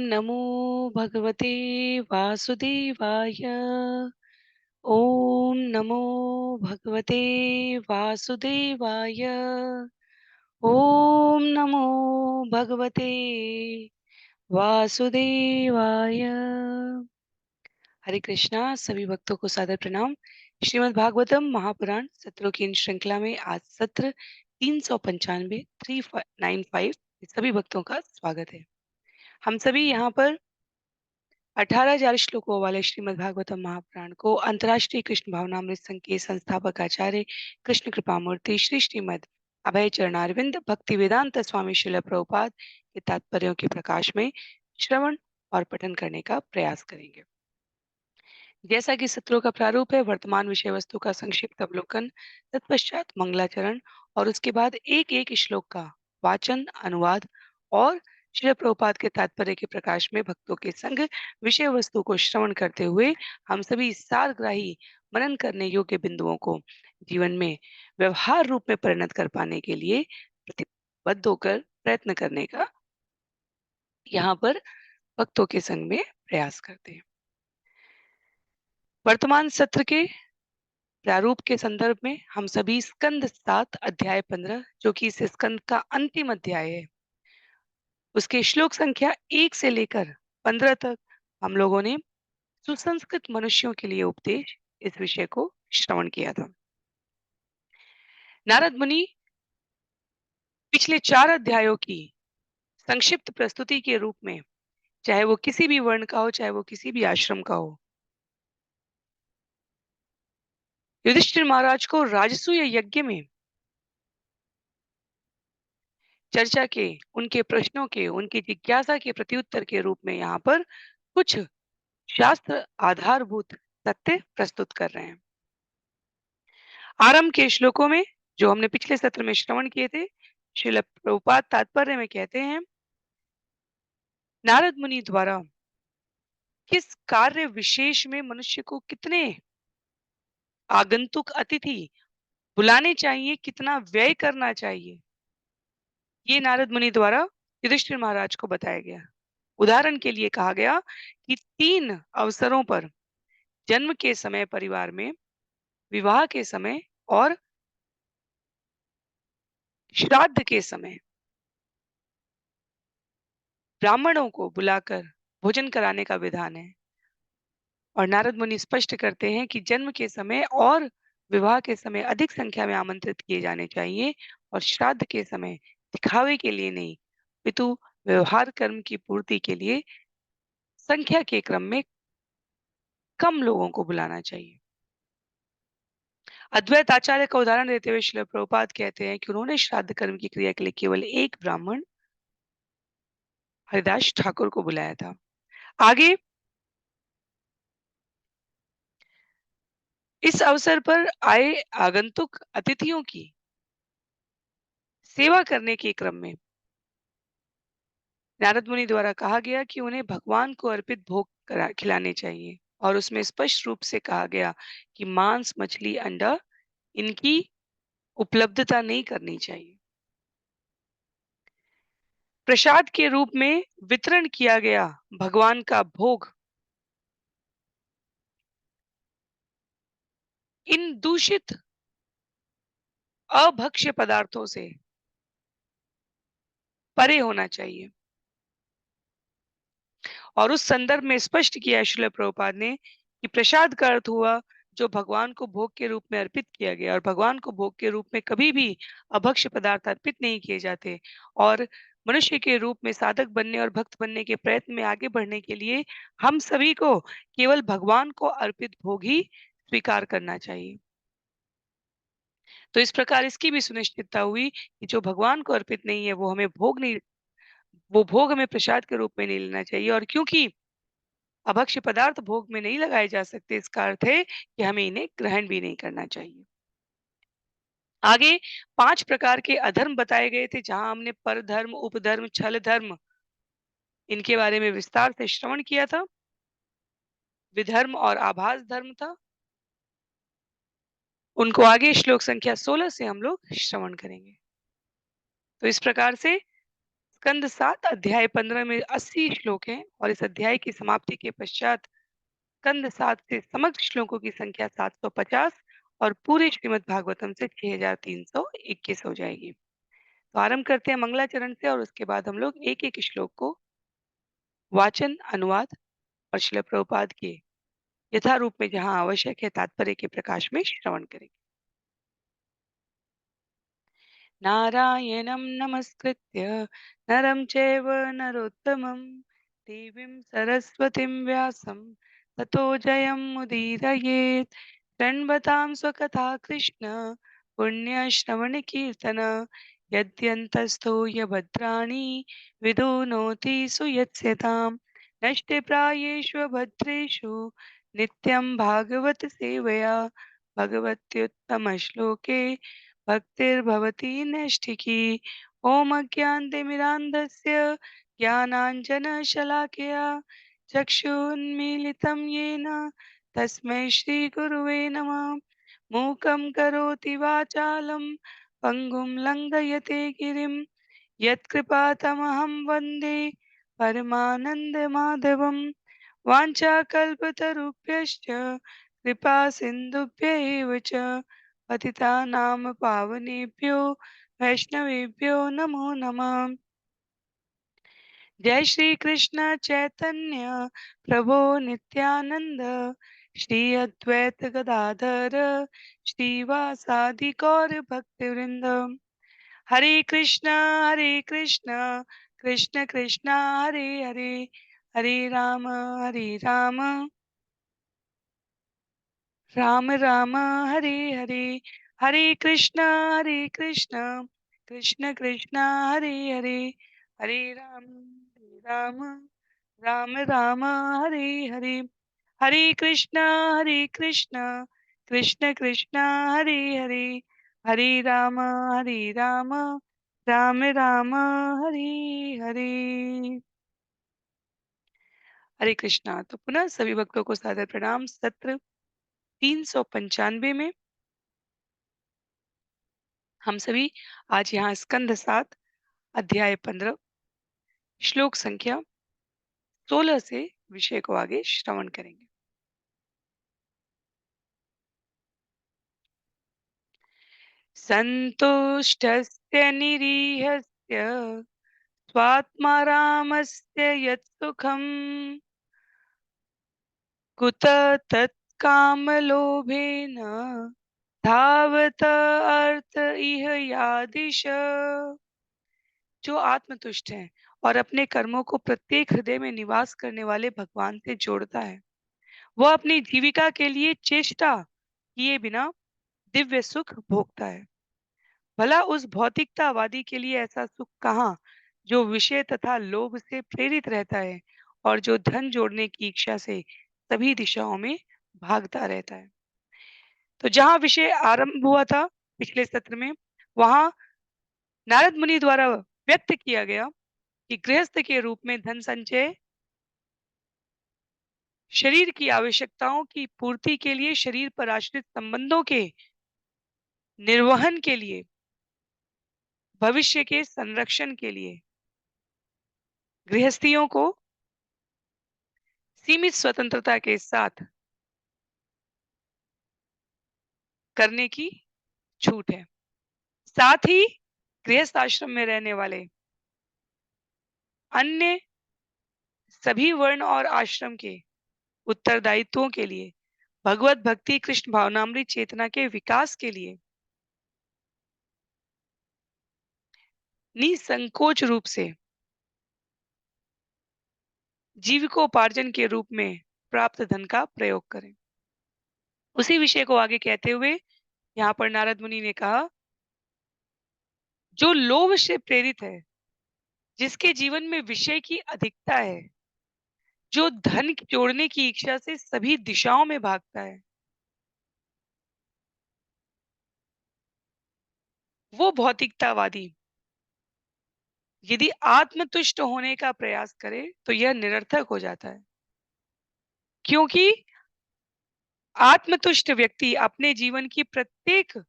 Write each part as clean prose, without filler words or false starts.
नमो भगवते वासुदेवाय। ॐ नमो भगवते वासुदेवाय। ॐ नमो भगवते वासुदेवाय। हरे कृष्णा। सभी भक्तों को सादर प्रणाम। श्रीमद् भागवतम महापुराण सत्रों की इन श्रृंखला में आज सत्र 395 395 सभी भक्तों का स्वागत है। हम सभी यहाँ पर 18,000 श्लोकों वाले श्रीमद् भागवतम महापुराण को अंतर्राष्ट्रीय कृष्ण भावनामृत संघ के संस्थापक आचार्य कृष्ण कृपामूर्ति श्री श्रीमद् अभय चरणारविंद भक्ति वेदांत स्वामी शिल प्रभुपाद के तात्पर्यों के प्रकाश में श्रवण और पठन करने का प्रयास करेंगे। जैसा कि सत्रों का प्रारूप है, वर्तमान विषय वस्तु का संक्षिप्त अवलोकन, तत्पश्चात मंगलाचरण और उसके बाद एक एक श्लोक का वाचन, अनुवाद और श्रील प्रभुपाद के तात्पर्य के प्रकाश में भक्तों के संग विषय वस्तु को श्रवण करते हुए हम सभी सारग्राही मनन करने योग्य बिंदुओं को जीवन में व्यवहार रूप में परिणत कर पाने के लिए प्रतिबद्ध होकर प्रयत्न करने का यहाँ पर भक्तों के संग में प्रयास करते हैं। वर्तमान सत्र के प्रारूप के संदर्भ में हम सभी स्कंद 7 अध्याय 15 जो कि इस स्कंद का अंतिम अध्याय है, उसके श्लोक संख्या 1 से लेकर 15 तक हम लोगों ने सुसंस्कृत मनुष्यों के लिए उपदेश इस विषय को श्रवण किया था। नारद मुनि पिछले 4 अध्यायों की संक्षिप्त प्रस्तुति के रूप में, चाहे वो किसी भी वर्ण का हो, चाहे वो किसी भी आश्रम का हो, युधिष्ठिर महाराज को राजसूय यज्ञ में चर्चा के, उनके प्रश्नों के, उनकी जिज्ञासा के प्रत्युत्तर के रूप में यहाँ पर कुछ शास्त्र आधारभूत तथ्य प्रस्तुत कर रहे हैं। आरंभ के श्लोकों में जो हमने पिछले सत्र में श्रवण किए थे, श्रील प्रभुपाद तात्पर्य में कहते हैं, नारद मुनि द्वारा किस कार्य विशेष में मनुष्य को कितने आगंतुक अतिथि बुलाने चाहिए, कितना व्यय करना चाहिए, ये नारद मुनि द्वारा युधिष्ठिर महाराज को बताया गया। उदाहरण के लिए कहा गया कि 3 अवसरों पर, जन्म के समय परिवार में, विवाह के समय और श्राद्ध के समय ब्राह्मणों को बुलाकर भोजन कराने का विधान है। और नारद मुनि स्पष्ट करते हैं कि जन्म के समय और विवाह के समय अधिक संख्या में आमंत्रित किए जाने चाहिए और श्राद्ध के समय दिखावे के लिए नहीं, पितु व्यवहार कर्म की पूर्ति के लिए संख्या के क्रम में कम लोगों को बुलाना चाहिए। अद्वैत आचार्य का उदाहरण देते हुए श्रील प्रभुपाद कहते हैं कि उन्होंने श्राद्ध कर्म की क्रिया के लिए केवल एक ब्राह्मण हरिदास ठाकुर को बुलाया था। आगे इस अवसर पर आए आगंतुक अतिथियों की सेवा करने के क्रम में नारद मुनि द्वारा कहा गया कि उन्हें भगवान को अर्पित भोग खिलाने चाहिए और उसमें स्पष्ट रूप से कहा गया कि मांस, मछली, अंडा इनकी उपलब्धता नहीं करनी चाहिए। प्रसाद के रूप में वितरण किया गया भगवान का भोग इन दूषित अभक्ष्य पदार्थों से परे होना चाहिए। और उस संदर्भ में स्पष्ट किया श्रील प्रभुपाद ने कि प्रसाद का अर्थ हुआ जो भगवान को भोग के रूप में अर्पित किया गया, और भगवान को भोग के रूप में कभी भी अभक्ष्य पदार्थ अर्पित नहीं किए जाते। और मनुष्य के रूप में साधक बनने और भक्त बनने के प्रयत्न में आगे बढ़ने के लिए हम सभी को केवल भगवान को अर्पित भोग ही स्वीकार करना चाहिए। तो इस प्रकार इसकी भी सुनिश्चितता हुई कि जो भगवान को अर्पित नहीं है वो हमें भोग नहीं, वो भोग हमें प्रसाद के रूप में नहीं लेना चाहिए। और क्योंकि अभक्ष्य पदार्थ भोग में नहीं लगाए जा सकते, इसका अर्थ है कि हमें इन्हें ग्रहण भी नहीं करना चाहिए। आगे 5 प्रकार के अधर्म बताए गए थे, जहां हमने परधर्म, उपधर्म, छल धर्म इनके बारे में विस्तार से श्रवण किया था। विधर्म और आभास धर्म था, उनको आगे श्लोक संख्या 16 से हम लोग श्रवण करेंगे। तो इस प्रकार से स्कंद 7 अध्याय 15 में 80 श्लोक हैं और इस अध्याय की समाप्ति के पश्चात स्कंद 7 से समग्र श्लोकों की संख्या 750 और पूरे श्रीमद् भागवतम से 6321 हो जाएगी। तो आरंभ करते हैं मंगलाचरण से और उसके बाद हम लोग एक-एक श्लोक को वाचन, अनुवाद और श्रील प्रभुपाद के यथारूप में जहाँ आवश्यक है तात्पर्य के प्रकाश में श्रवण करेंगे। नारायणं नमस्कृत्य नरं चैव नरोत्तमं देवीं सरस्वतीं व्यासं ततो जयमुदीरयेत्। शृण्वतां स्वकथा कृष्ण पुण्यश्रवणकीर्तन यद्यन्तस्थो यभद्राणि विदुनोति सुयत्स्यतां नष्टप्रायेषु भद्रेषु नित्यं भागवत सेवया भगवत्युत्तमश्लोके भक्तिर्भवति नैष्ठिकी। ॐ अज्ञानतिमिरान्धस्य ज्ञानाञ्जनशलाकया चक्षुन्मीलितं येन तस्मै श्रीगुरुवे नमः। मूकं करोति वाचालं पङ्गुं लङ्घयते गिरिं यत्कृपातमहं वन्दे परमानन्दमाधवं। वाञ्छाकल्पतरुभ्यश्च कृपा सिन्धुभ्य एव च पतितानां पावनेभ्यो वैष्णवेभ्यो नमो नमः। जय श्री कृष्ण चैतन्य प्रभु नित्यानंद श्री अद्वैत गदाधर श्रीवासादि गौर भक्तवृंद। हरे कृष्ण कृष्ण कृष्ण हरे हरे हरे राम राम राम हरे हरे। हरे कृष्ण कृष्ण कृष्ण हरे हरे हरे राम राम राम हरे हरे। हरे कृष्ण कृष्ण कृष्ण हरे हरे हरे राम राम राम हरे हरे। हरे कृष्णा। तो पुनः सभी भक्तों को सादर प्रणाम। सत्र 395 में हम सभी आज यहाँ स्कंद 7 अध्याय 15 श्लोक संख्या 16 से विषय को आगे श्रवण करेंगे। संतुष्टस्य निरीहस्य स्वात्मा रामस्य यत् सुखम् कुत तत् कामलोभेन धावत अर्थ इह यादिश। जो आत्मतुष्ट है और अपने कर्मों को प्रत्येक हृदय में निवास करने वाले भगवान से जोड़ता है, वह अपनी जीविका के लिए चेष्टा किए बिना दिव्य सुख भोगता है। भला उस भौतिकतावादी के लिए ऐसा सुख कहाँ, जो विषय तथा लोभ से प्रेरित रहता है और जो धन जोड़ने की इच्छा से सभी दिशाओं में भागता रहता है। तो जहाँ विषय आरंभ हुआ था पिछले सत्र में, वहां नारद मुनि द्वारा व्यक्त किया गया कि गृहस्थ के रूप में धन संचय शरीर की आवश्यकताओं की पूर्ति के लिए, शरीर पर आश्रित संबंधों के निर्वहन के लिए, भविष्य के संरक्षण के लिए गृहस्थियों को सीमित स्वतंत्रता के साथ करने की छूट है। साथ ही गृहस्थ आश्रम में रहने वाले अन्य सभी वर्ण और आश्रम के उत्तरदायित्वों के लिए, भगवत भक्ति कृष्ण भावनामृत चेतना के विकास के लिए निसंकोच रूप से जीविकोपार्जन के रूप में प्राप्त धन का प्रयोग करें। उसी विषय को आगे कहते हुए यहाँ पर नारद मुनि ने कहा, जो लोभ से प्रेरित है, जिसके जीवन में विषय की अधिकता है, जो धन जोड़ने की इच्छा से सभी दिशाओं में भागता है, वो भौतिकतावादी यदि आत्मतुष्ट होने का प्रयास करे तो यह निरर्थक हो जाता है। क्योंकि आत्मतुष्ट व्यक्ति अपने जीवन की प्रत्येक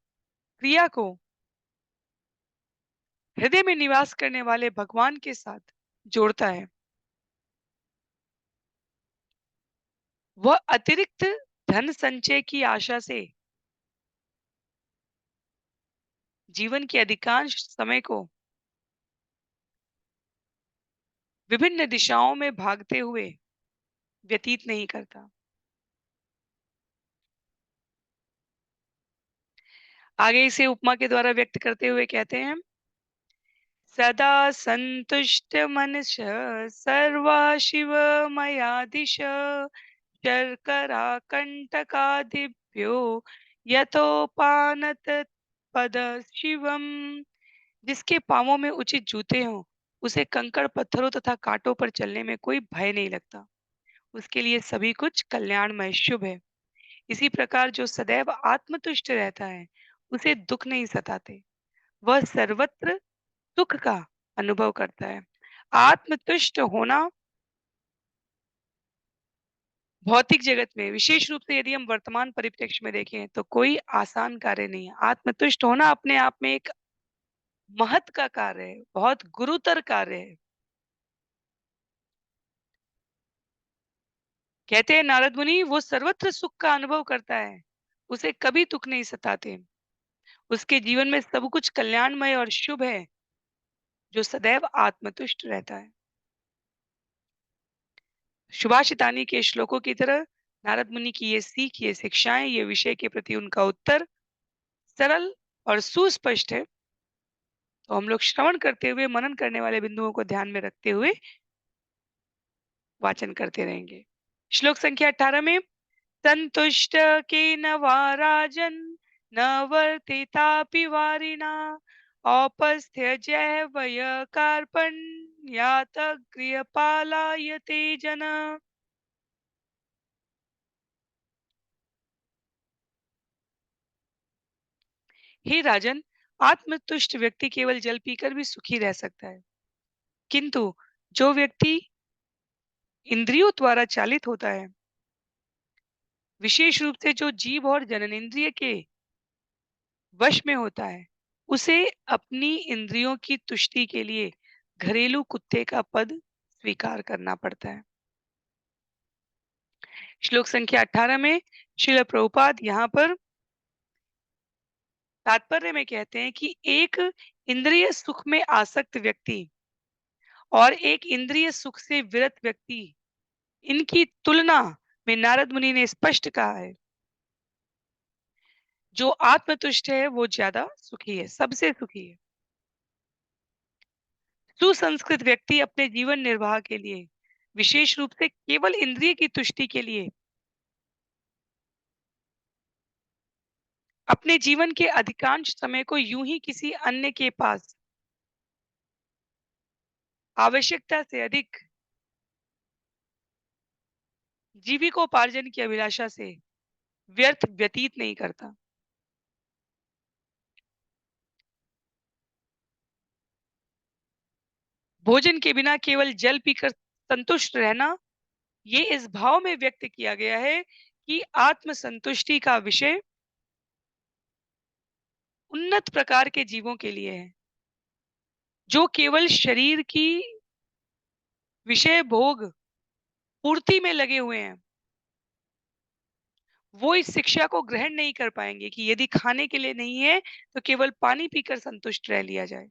क्रिया को हृदय में निवास करने वाले भगवान के साथ जोड़ता है। वह अतिरिक्त धन संचय की आशा से जीवन के अधिकांश समय को विभिन्न दिशाओं में भागते हुए व्यतीत नहीं करता। आगे इसे उपमा के द्वारा व्यक्त करते हुए कहते हैं, सदा संतुष्ट मनस सर्वाशिव मयादिश शर्करा कंटकादिभ्यो यतोपानत पद शिवम। जिसके पांवों में उचित जूते हों, उसे कंकड़ पत्थरों तथा कांटों पर चलने में कोई भय नहीं लगता। उसके लिए सभी कुछ कल्याणमय शुभ है। इसी प्रकार जो सदैव आत्मतुष्ट रहता है, उसे दुख नहीं सताते। वह सर्वत्र सुख का अनुभव करता है। आत्मतुष्ट होना भौतिक जगत में, विशेष रूप से यदि हम वर्तमान परिप्रेक्ष्य में देखें, तो कोई आसान कार्य नहीं है। आत्मतुष्ट होना अपने आप में एक महत् का कार्य है, बहुत गुरुतर कार्य है। कहते हैं नारद मुनि, वो सर्वत्र सुख का अनुभव करता है, उसे कभी दुख नहीं सताते। उसके जीवन में सब कुछ कल्याणमय और शुभ है, जो सदैव आत्मतुष्ट रहता है। सुभाषितानी के श्लोकों की तरह नारद मुनि की ये सीख, ये शिक्षाएं, ये विषय के प्रति उनका उत्तर सरल और सुस्पष्ट है। तो हम लोग श्रवण करते हुए, मनन करने वाले बिंदुओं को ध्यान में रखते हुए वाचन करते रहेंगे। श्लोक संख्या 18 में, संतुष्ट केन वा राजन् न वर्तितापि वारिणा औपस्थ्य जैवय कार्पण्यात् गृहपालायते जन। हे राजन, आत्मतुष्ट व्यक्ति केवल जल पीकर भी सुखी रह सकता है, किंतु जो व्यक्ति इंद्रियों द्वारा चालित होता है, विशेष रूप से जो जीभ और जननेंद्रिय के वश में होता है, उसे अपनी इंद्रियों की तुष्टि के लिए घरेलू कुत्ते का पद स्वीकार करना पड़ता है। श्लोक संख्या 18 में श्रील प्रभुपाद यहाँ पर तात्पर्य में कहते हैं कि एक इंद्रिय सुख में आसक्त व्यक्ति और एक इंद्रिय सुख से विरत व्यक्ति, इनकी तुलना में नारद मुनि ने स्पष्ट कहा है, जो आत्मतुष्ट है वो ज्यादा सुखी है, सबसे सुखी है। सुसंस्कृत व्यक्ति अपने जीवन निर्वाह के लिए, विशेष रूप से केवल इंद्रिय की तुष्टि के लिए, अपने जीवन के अधिकांश समय को यूं ही किसी अन्य के पास आवश्यकता से अधिक जीविकोपार्जन की अभिलाषा से व्यर्थ व्यतीत नहीं करता। भोजन के बिना केवल जल पीकर संतुष्ट रहना, ये इस भाव में व्यक्त किया गया है कि आत्म संतुष्टि का विषय उन्नत प्रकार के जीवों के लिए है, जो केवल शरीर की विषय भोग पूर्ति में लगे हुए हैं। वो इस शिक्षा को ग्रहण नहीं कर पाएंगे कि यदि खाने के लिए नहीं है, तो केवल पानी पीकर संतुष्ट रह लिया जाए।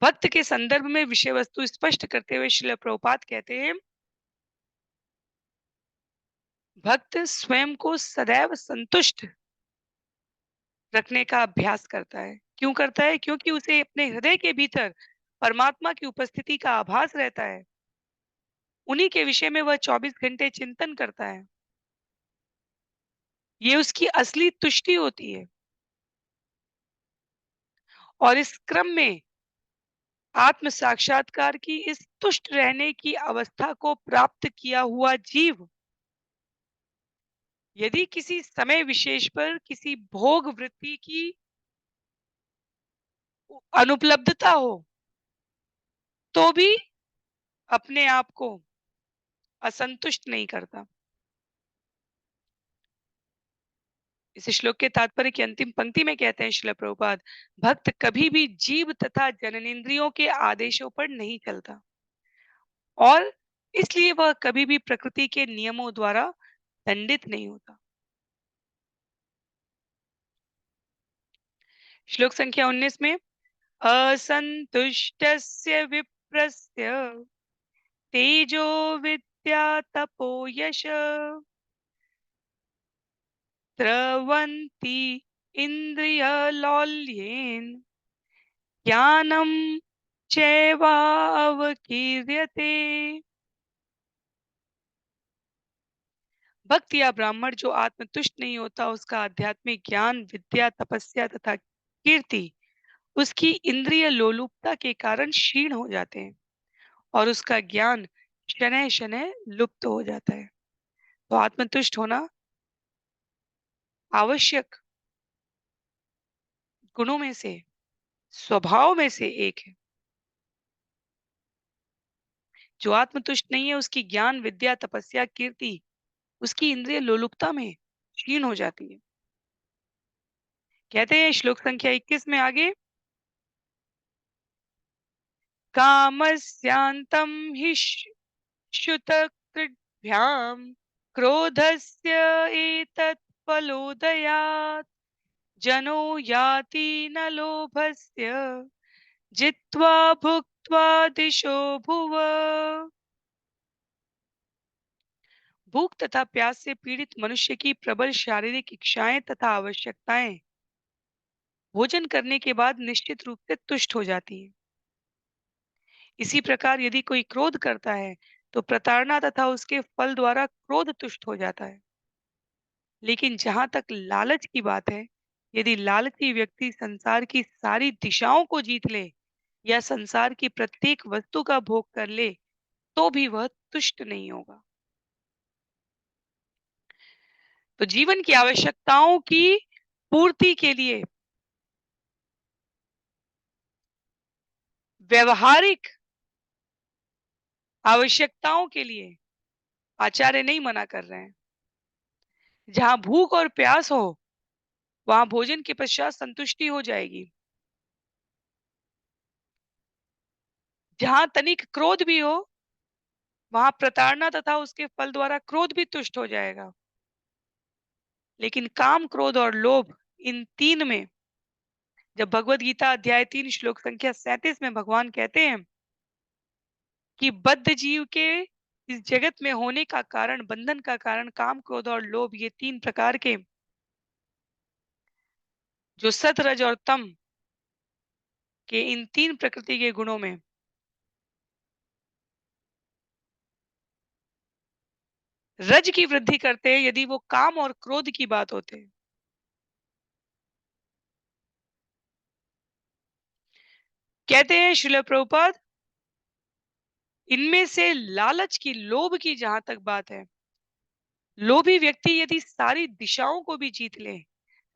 भक्त के संदर्भ में विषय वस्तु स्पष्ट करते हुए श्रील प्रभुपाद कहते हैं, भक्त स्वयं को सदैव संतुष्ट रखने का अभ्यास करता है। क्यों करता है? क्योंकि उसे अपने हृदय के भीतर परमात्मा की उपस्थिति का आभास रहता है। उन्हीं के विषय में वह 24 घंटे चिंतन करता है। ये उसकी असली तुष्टि होती है। और इस क्रम में आत्म साक्षात्कार की इस तुष्ट रहने की अवस्था को प्राप्त किया हुआ जीव, यदि किसी समय विशेष पर किसी भोग वृत्ति की अनुपलब्धता हो, तो भी अपने आप को असंतुष्ट नहीं करता। इस श्लोक के तात्पर्य की अंतिम पंक्ति में कहते हैं श्रील प्रभुपाद, भक्त कभी भी जीव तथा जननेंद्रियों के आदेशों पर नहीं चलता और इसलिए वह कभी भी प्रकृति के नियमों द्वारा दंडित नहीं होता। श्लोक संख्या 19 में असंतुष्टस्य विप्रस्य तेजो विद्या तपो यश स्रवन्ति इन्द्रियलौल्येन ज्ञानं चैवावकीर्यते। भक्त या ब्राह्मण जो आत्मतुष्ट नहीं होता उसका आध्यात्मिक ज्ञान विद्या तपस्या तथा कीर्ति उसकी इंद्रिय लोलुपता के कारण क्षीण हो जाते हैं और उसका ज्ञान शनैः शनैः लुप्त हो जाता है। तो आत्मतुष्ट होना आवश्यक गुणों में से स्वभाव में से एक है। जो आत्मतुष्ट नहीं है उसकी ज्ञान विद्या तपस्या कीर्ति उसकी इंद्रिय लोलुपता में क्षीण हो जाती है। कहते हैं श्लोक संख्या 21 में आगे, कामस्यान्तं हि श्रुतकृभ्यां क्रोधस्य एतत् फलोदयात् जनो याति न लोभस्य जित्वा भुक्त्वा दिशो भुव। भूख तथा प्यास से पीड़ित मनुष्य की प्रबल शारीरिक इच्छाएं तथा आवश्यकताएं भोजन करने के बाद निश्चित रूप से तुष्ट हो जाती हैं। इसी प्रकार यदि कोई क्रोध करता है तो प्रताड़ना तथा उसके फल द्वारा क्रोध तुष्ट हो जाता है। लेकिन जहां तक लालच की बात है, यदि लालची व्यक्ति संसार की सारी दिशाओं को जीत ले या संसार की प्रत्येक वस्तु का भोग कर ले तो भी वह तुष्ट नहीं होगा। तो जीवन की आवश्यकताओं की पूर्ति के लिए व्यवहारिक आवश्यकताओं के लिए आचार्य नहीं मना कर रहे हैं। जहां भूख और प्यास हो वहां भोजन के पश्चात संतुष्टि हो जाएगी। जहां तनिक क्रोध भी हो वहां प्रताड़ना तथा उसके फल द्वारा क्रोध भी तुष्ट हो जाएगा। लेकिन काम क्रोध और लोभ इन तीन में, जब भगवत गीता अध्याय 3 श्लोक संख्या 37 में भगवान कहते हैं कि बद्ध जीव के इस जगत में होने का कारण बंधन का कारण काम क्रोध और लोभ, ये तीन प्रकार के जो सत रज और तम के इन तीन प्रकृति के गुणों में रज की वृद्धि करते हैं यदि वो काम और क्रोध की बात होते हैं। कहते हैं श्रील प्रभुपाद, इनमें से लालच की लोभ की जहां तक बात है, लोभी व्यक्ति यदि सारी दिशाओं को भी जीत ले,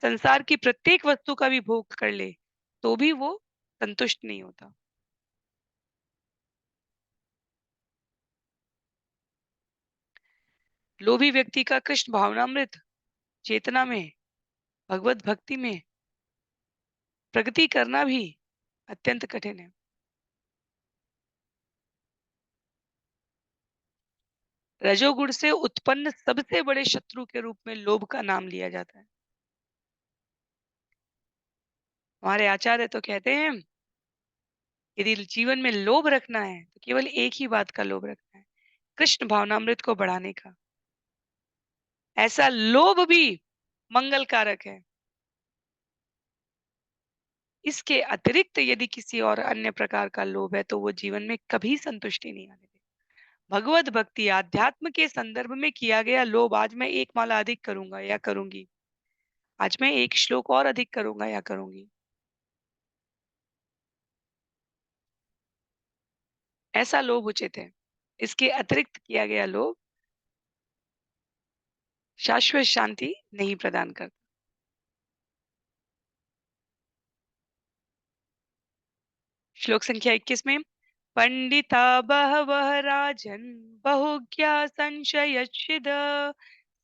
संसार की प्रत्येक वस्तु का भी भोग कर ले तो भी वो संतुष्ट नहीं होता। लोभी व्यक्ति का कृष्ण भावनामृत चेतना में भगवत भक्ति में प्रगति करना भी अत्यंत कठिन है। रजोगुण से उत्पन्न सबसे बड़े शत्रु के रूप में लोभ का नाम लिया जाता है। हमारे आचार्य तो कहते हैं यदि जीवन में लोभ रखना है तो केवल एक ही बात का लोभ रखना है, कृष्ण भावनामृत को बढ़ाने का। ऐसा लोभ भी मंगल कारक है। इसके अतिरिक्त यदि किसी और अन्य प्रकार का लोभ है तो वो जीवन में कभी संतुष्टि नहीं आने देगा। भगवत भक्ति आध्यात्म के संदर्भ में किया गया लोभ, आज मैं एक माला अधिक करूंगा या करूंगी, आज मैं एक श्लोक और अधिक करूंगा या करूंगी, ऐसा लोभ उचित है। इसके अतिरिक्त किया गया लोभ शाश्वत शांति नहीं प्रदान करता। श्लोक संख्या 21 में, पंडिता बहवः राजन् बहुज्ञा संशयच्छिद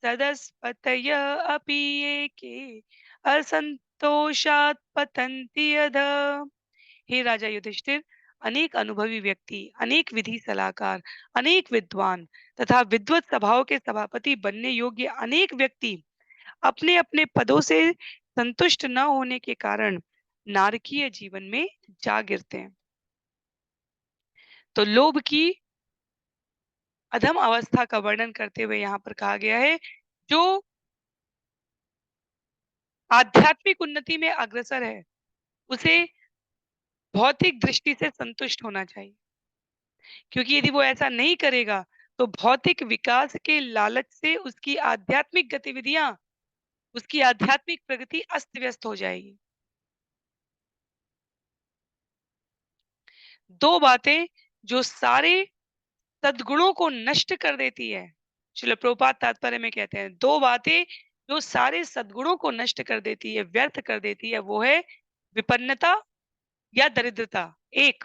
सदस्पतय अपि एके असंतोषात् पतन्ति अधः। हे राजा युधिष्ठिर, अनेक अनुभवी व्यक्ति, अनेक विधि सलाहकार, अनेक विद्वान तथा विद्वत सभाओं के सभापति बनने योग्य अनेक व्यक्ति अपने अपने पदों से संतुष्ट न होने के कारण नारकीय जीवन में जा गिरते हैं। तो लोभ की अधम अवस्था का वर्णन करते हुए यहाँ पर कहा गया है, जो आध्यात्मिक उन्नति में अग्रसर है, उसे भौतिक दृष्टि से संतुष्ट होना चाहिए, क्योंकि यदि वो ऐसा नहीं करेगा तो भौतिक विकास के लालच से उसकी आध्यात्मिक गतिविधियां, उसकी आध्यात्मिक प्रगति अस्त व्यस्त हो जाएगी। दो बातें जो सारे सद्गुणों को नष्ट कर देती है, श्रील प्रभुपाद तात्पर्य में कहते हैं, दो बातें जो सारे सद्गुणों को नष्ट कर देती है, व्यर्थ कर देती है, वो है विपन्नता या दरिद्रता। एक,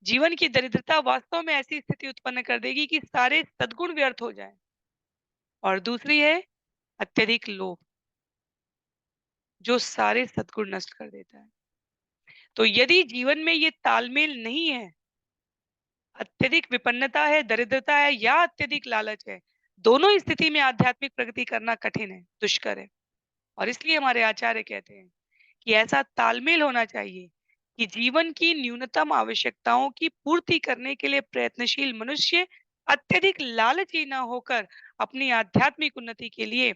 जीवन की दरिद्रता वास्तव में ऐसी स्थिति उत्पन्न कर देगी कि सारे सद्गुण व्यर्थ हो जाएं। और दूसरी है अत्यधिक लोभ, जो सारे सद्गुण नष्ट कर देता है। तो यदि जीवन में ये तालमेल नहीं है, अत्यधिक विपन्नता है, दरिद्रता है या अत्यधिक लालच है, दोनों स्थिति में आध्यात्मिक प्रगति करना कठिन है, दुष्कर है। और इसलिए हमारे आचार्य कहते हैं कि ऐसा तालमेल होना चाहिए कि जीवन की न्यूनतम आवश्यकताओं की पूर्ति करने के लिए प्रयत्नशील मनुष्य अत्यधिक लालची न होकर अपनी आध्यात्मिक उन्नति के लिए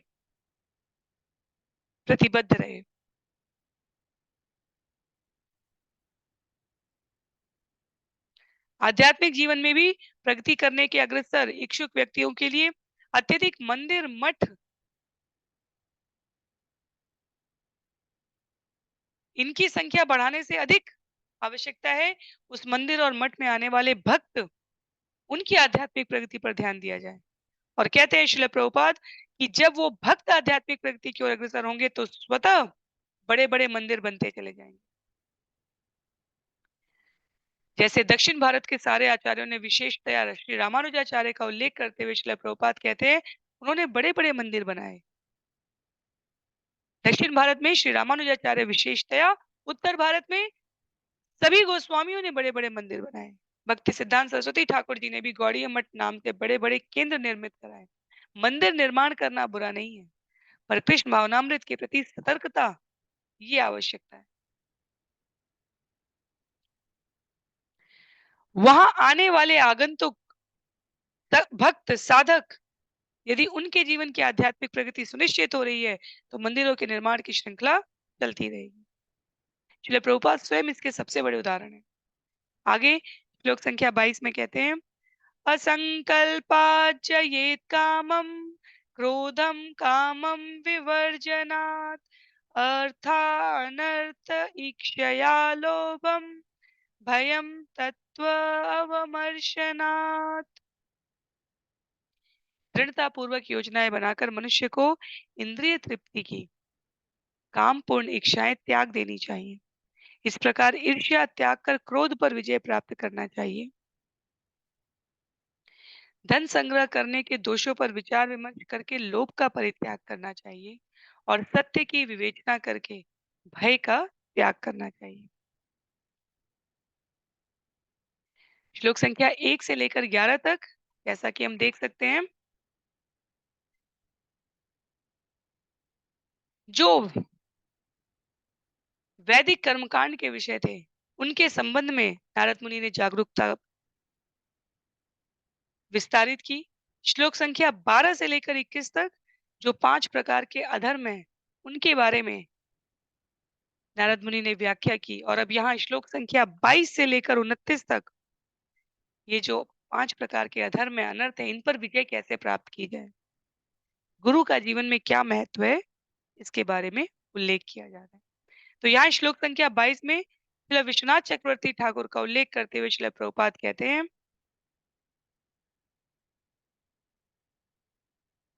प्रतिबद्ध रहे। आध्यात्मिक जीवन में भी प्रगति करने के अग्रसर इच्छुक व्यक्तियों के लिए अत्यधिक मंदिर, मठ, इनकी संख्या बढ़ाने से अधिक आवश्यकता है उस मंदिर और मठ में आने वाले भक्त, उनकी आध्यात्मिक प्रगति पर ध्यान दिया जाए। और कहते हैं श्रील प्रभुपाद कि जब वो भक्त आध्यात्मिक प्रगति की ओर अग्रसर होंगे तो स्वतः बड़े बड़े मंदिर बनते चले जाएंगे। जैसे दक्षिण भारत के सारे आचार्यों ने विशेषतया श्री रामानुजाचार्य का उल्लेख करते हुए श्रील प्रभुपाद कहते हैं, उन्होंने बड़े बड़े मंदिर बनाए। दक्षिण भारत में श्री रामानुजाचार्य विशेषतया, उत्तर भारत में सभी गोस्वामियों ने बड़े बड़े मंदिर बनाए। भक्ति सिद्धांत सरस्वती ठाकुर जी ने भी गौड़ीय मठ नाम से बड़े बड़े केंद्र निर्मित कराए। मंदिर निर्माण करना बुरा नहीं है, पर कृष्ण भावनामृत के प्रति सतर्कता ये आवश्यकता है। वहां आने वाले आगंतुक, भक्त, साधक, यदि उनके जीवन की आध्यात्मिक प्रगति सुनिश्चित हो रही है तो मंदिरों के निर्माण की श्रृंखला चलती रहेगी। श्रील प्रभुपाद स्वयं इसके सबसे बड़े उदाहरण है। आगे श्लोक संख्या 22 में कहते हैं, असंकल्पाच्चयेत् कामं क्रोधं कामं विवर्जनात् अर्थानर्थ ईक्षया लोभं भयं तत्व अवमर्शनात्। दृढ़ता पूर्वक योजनाएं बनाकर मनुष्य को इंद्रिय तृप्ति की कामपूर्ण इच्छाएं त्याग देनी चाहिए। इस प्रकार ईर्ष्या त्याग कर क्रोध पर विजय प्राप्त करना चाहिए। धन संग्रह करने के दोषों पर विचार विमर्श करके लोभ का परित्याग करना चाहिए और सत्य की विवेचना करके भय का त्याग करना चाहिए। श्लोक संख्या 1 से लेकर 11 तक, जैसा कि हम देख सकते हैं, जो वैदिक कर्मकांड के विषय थे, उनके संबंध में नारद मुनि ने जागरूकता विस्तारित की। श्लोक संख्या 12 से लेकर 21 तक जो 5 प्रकार के अधर्म हैं, उनके बारे में नारद मुनि ने व्याख्या की। और अब यहाँ श्लोक संख्या 22 से लेकर 29 तक ये जो 5 प्रकार के अधर्म है, अनर्थ है, इन पर विजय कैसे प्राप्त की जाए, गुरु का जीवन में क्या महत्व है, इसके बारे में उल्लेख किया जा रहा है। तो यहाँ श्लोक संख्या 22 में श्रील विश्वनाथ चक्रवर्ती ठाकुर का उल्लेख करते हुए श्रील प्रभुपाद कहते हैं,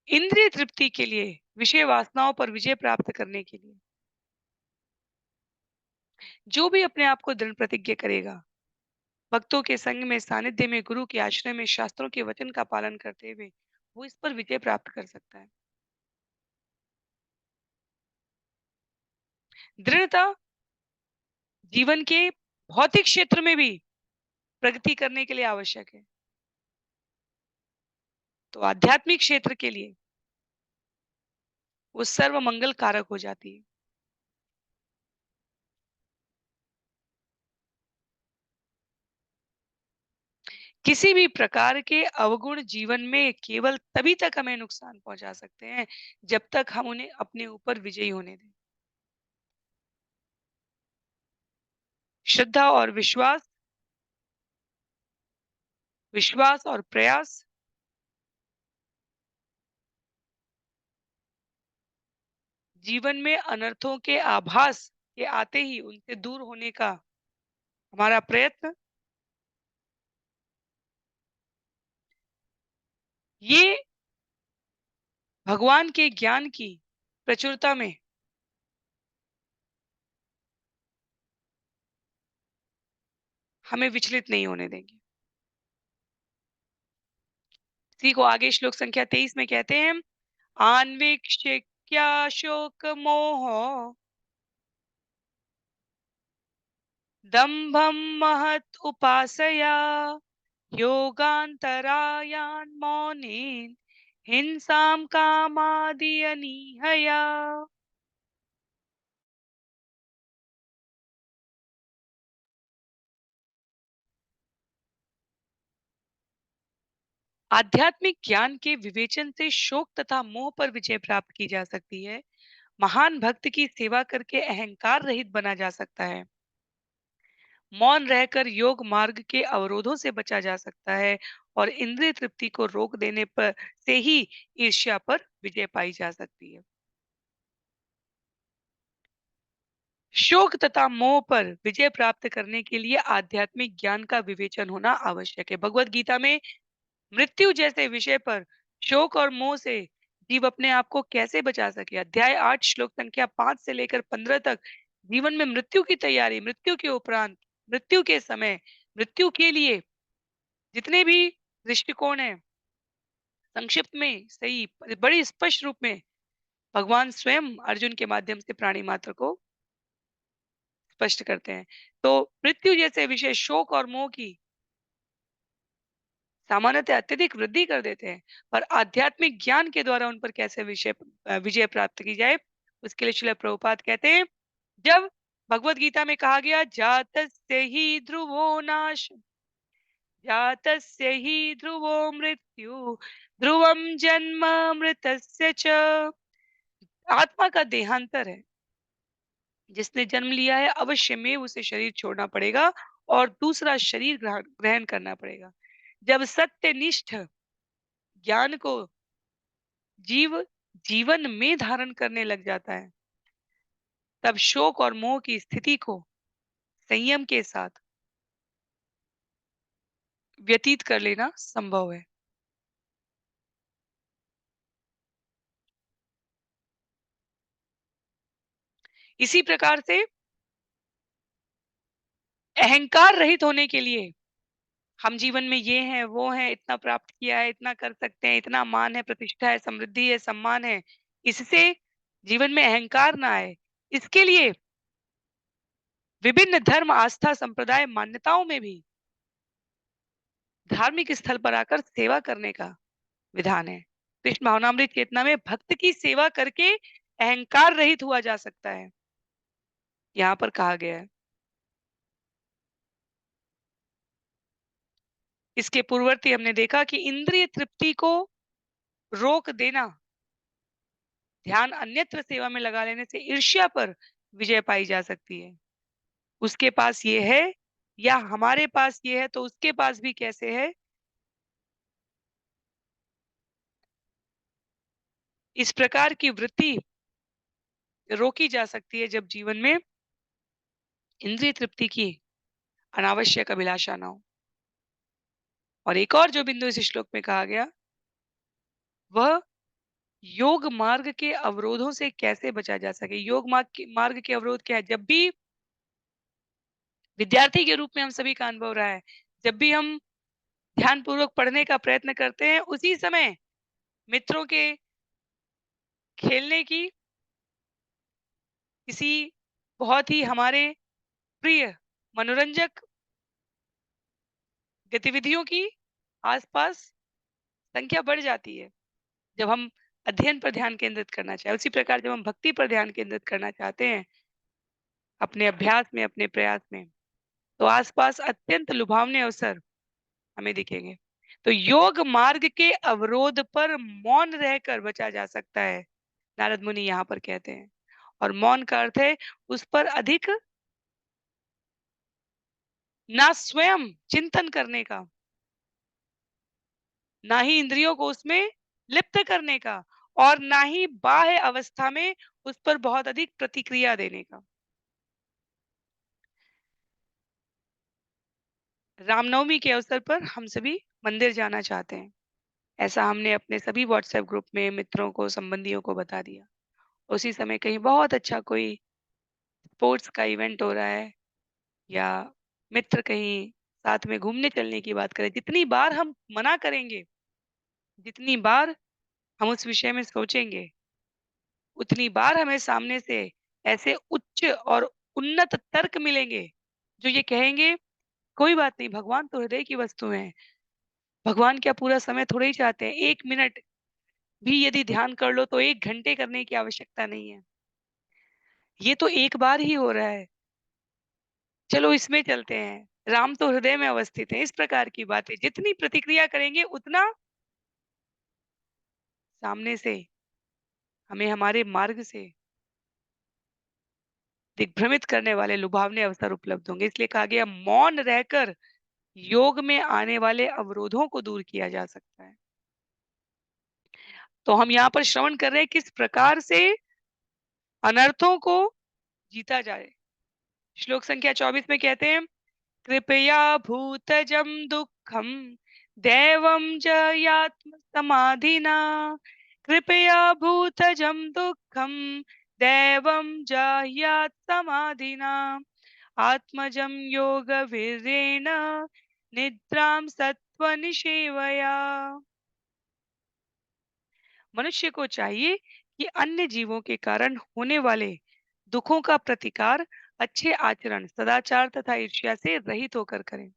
इंद्रिय तृप्ति के लिए, विषय वासनाओं पर विजय प्राप्त करने के लिए जो भी अपने आप को दृढ़ प्रतिज्ञ करेगा, भक्तों के संग में, सानिध्य में, गुरु के आश्रय में, शास्त्रों के वचन का पालन करते हुए वो इस पर विजय प्राप्त कर सकता है। दृढ़ता जीवन के भौतिक क्षेत्र में भी प्रगति करने के लिए आवश्यक है, तो आध्यात्मिक क्षेत्र के लिए वो सर्व मंगल कारक हो जाती है। किसी भी प्रकार के अवगुण जीवन में केवल तभी तक हमें नुकसान पहुंचा सकते हैं जब तक हम उन्हें अपने ऊपर विजयी होने दें। श्रद्धा और विश्वास, विश्वास और प्रयास जीवन में अनर्थों के आभास के आते ही उनसे दूर होने का हमारा प्रयत्न, ये भगवान के ज्ञान की प्रचुरता में हमें विचलित नहीं होने देंगे। इसी को आगे श्लोक संख्या 23 में कहते हैं, आन्वीक्षिक्या शोक मोह दम्भं महत् उपासया योगान्तरायान् मौनेन हिंसां कामादियनीहया। आध्यात्मिक ज्ञान के विवेचन से शोक तथा मोह पर विजय प्राप्त की जा सकती है। महान भक्त की सेवा करके अहंकार रहित बना जा सकता है। मौन रहकर योग मार्ग के अवरोधों से बचा जा सकता है और इंद्रिय तृप्ति को रोक देने पर से ही ईर्ष्या पर विजय पाई जा सकती है। शोक तथा मोह पर विजय प्राप्त करने के लिए आध्यात्मिक ज्ञान का विवेचन होना आवश्यक है। भगवत गीता में मृत्यु जैसे विषय पर शोक और मोह से जीव अपने आप को कैसे बचा सके, अध्याय 8 श्लोक संख्या 5 से लेकर 15 तक जीवन में मृत्यु की तैयारी, मृत्यु के उपरांत, मृत्यु के समय, मृत्यु के लिए जितने भी दृष्टिकोण है, संक्षिप्त में सही बड़ी स्पष्ट रूप में भगवान स्वयं अर्जुन के माध्यम से प्राणी मात्र को स्पष्ट करते हैं। तो मृत्यु जैसे विषय शोक और मोह की सामान्यतः अत्यधिक वृद्धि कर देते हैं, पर आध्यात्मिक ज्ञान के द्वारा उन पर कैसे विजय प्राप्त की जाए, उसके लिए श्रील प्रभुपाद कहते हैं, जब भगवत गीता में कहा गया जातस्य ही ध्रुवो नाश, जातस्य ही ध्रुवो मृत्यु, ध्रुवम जन्म मृतस्य च। आत्मा का देहांतर है, जिसने जन्म लिया है अवश्य में उसे शरीर छोड़ना पड़ेगा और दूसरा शरीर ग्रहण ग्रहण करना पड़ेगा। जब सत्यनिष्ठ ज्ञान को जीव जीवन में धारण करने लग जाता है, तब शोक और मोह की स्थिति को संयम के साथ व्यतीत कर लेना संभव है। इसी प्रकार से अहंकार रहित होने के लिए हम जीवन में ये हैं, वो हैं, इतना प्राप्त किया है, इतना कर सकते हैं, इतना मान है, प्रतिष्ठा है, समृद्धि है, सम्मान है, इससे जीवन में अहंकार ना आए, इसके लिए विभिन्न धर्म, आस्था, संप्रदाय, मान्यताओं में भी धार्मिक स्थल पर आकर सेवा करने का विधान है। कृष्ण भावनामृत चेतना में भक्त की सेवा करके अहंकार रहित हुआ जा सकता है, यहाँ पर कहा गया है। इसके पूर्ववर्ती हमने देखा कि इंद्रिय तृप्ति को रोक देना, ध्यान अन्यत्र सेवा में लगा लेने से ईर्ष्या पर विजय पाई जा सकती है। उसके पास ये है या हमारे पास ये है तो उसके पास भी कैसे है, इस प्रकार की वृत्ति रोकी जा सकती है जब जीवन में इंद्रिय तृप्ति की अनावश्यक अभिलाषा ना हो। और एक और जो बिंदु इस श्लोक में कहा गया, वह योग मार्ग के अवरोधों से कैसे बचा जा सके। योग मार्ग के अवरोध क्या है, जब भी विद्यार्थी के रूप में हम सभी का अनुभव रहा है। जब भी हम ध्यानपूर्वक पढ़ने का प्रयत्न करते हैं, उसी समय मित्रों के खेलने की, किसी बहुत ही हमारे प्रिय मनोरंजक गतिविधियों की आस-पास संख्या बढ़ जाती है, जब हम अध्ययन पर ध्यान केंद्रित करना चाहें। उसी प्रकार जब हम भक्ति पर ध्यान केंद्रित करना चाहते हैं, अपने अभ्यास में, अपने प्रयास में, तो आस-पास अत्यंत लुभावने अवसर हमें दिखेंगे। तो योग मार्ग के अवरोध पर मौन रहकर बचा जा सकता है, नारद मुनि यहाँ पर कहते हैं। और मौन का अर्थ है उस पर अधिक ना स्वयं चिंतन करने का, ना ही इंद्रियों को उसमें लिप्त करने का, और ना ही बाह्य अवस्था में उस पर बहुत अधिक प्रतिक्रिया देने का। रामनवमी के अवसर पर हम सभी मंदिर जाना चाहते हैं। ऐसा हमने अपने सभी व्हाट्सएप ग्रुप में मित्रों को, संबंधियों को बता दिया। उसी समय कहीं बहुत अच्छा कोई स्पोर्ट्स का इवेंट हो रहा है, या मित्र कहीं साथ में घूमने चलने की बात करें, जितनी बार हम मना करेंगे, जितनी बार हम उस विषय में सोचेंगे, उतनी बार हमें सामने से ऐसे उच्च और उन्नत तर्क मिलेंगे, जो ये कहेंगे, कोई बात नहीं, भगवान तो हृदय की वस्तु हैं। भगवान क्या पूरा समय थोड़े ही चाहते हैं। 1 मिनट भी यदि ध्यान कर लो तो 1 घंटे करने की आवश्यकता नहीं है। ये तो एक बार ही हो रहा है। चलो इसमें चलते हैं। राम तो हृदय में अवस्थित है। इस प्रकार की बातें जितनी प्रतिक्रिया करेंगे, उतना सामने से हमें हमारे मार्ग से दिग्भ्रमित करने वाले लुभावने अवसर उपलब्ध होंगे। इसलिए कहा गया, मौन रहकर योग में आने वाले अवरोधों को दूर किया जा सकता है। तो हम यहाँ पर श्रवण कर रहे हैं किस प्रकार से अनर्थों को जीता जाए। श्लोक संख्या 24 में कहते हैं, कृपया भूतजं दुःखं दैवं जयात्म समाधिना, कृपया भूतजं दुःखं दैवं जयात् समाधिना, आत्मजं योगवीर्येण निद्रां सत्त्वनिषेवया। मनुष्य को चाहिए कि अन्य जीवों के कारण होने वाले दुखों का प्रतिकार अच्छे आचरण, सदाचार तथा ईर्ष्या से रहित होकर करें।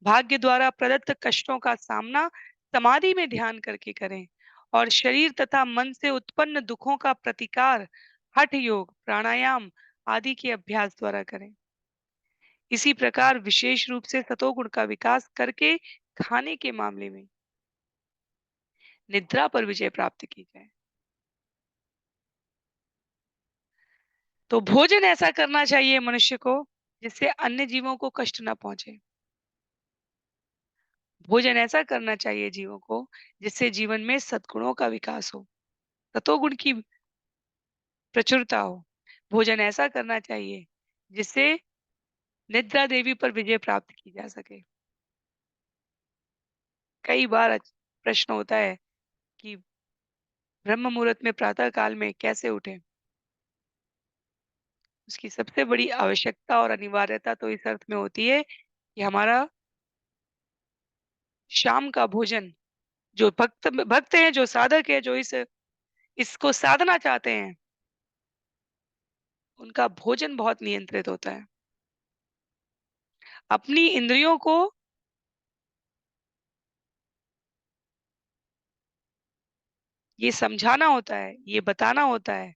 भाग्य द्वारा प्रदत्त कष्टों का सामना समाधि में ध्यान करके करें, और शरीर तथा मन से उत्पन्न दुखों का प्रतिकार हठ योग, प्राणायाम आदि के अभ्यास द्वारा करें। इसी प्रकार विशेष रूप से सतोगुण का विकास करके खाने के मामले में निद्रा पर विजय प्राप्त की जाए। तो भोजन ऐसा करना चाहिए मनुष्य को जिससे अन्य जीवों को कष्ट ना पहुंचे। भोजन ऐसा करना चाहिए जीवों को जिससे जीवन में सद्गुणों का विकास हो, सतोगुण की प्रचुरता हो। भोजन ऐसा करना चाहिए जिससे निद्रा देवी पर विजय प्राप्त की जा सके। कई बार प्रश्न होता है कि ब्रह्म मुहूर्त में प्रातः काल में कैसे उठें? उसकी सबसे बड़ी आवश्यकता और अनिवार्यता तो इस अर्थ में होती है कि हमारा शाम का भोजन, जो भक्त हैं, जो साधक है, जो इसको साधना चाहते हैं, उनका भोजन बहुत नियंत्रित होता है। अपनी इंद्रियों को ये समझाना होता है, ये बताना होता है,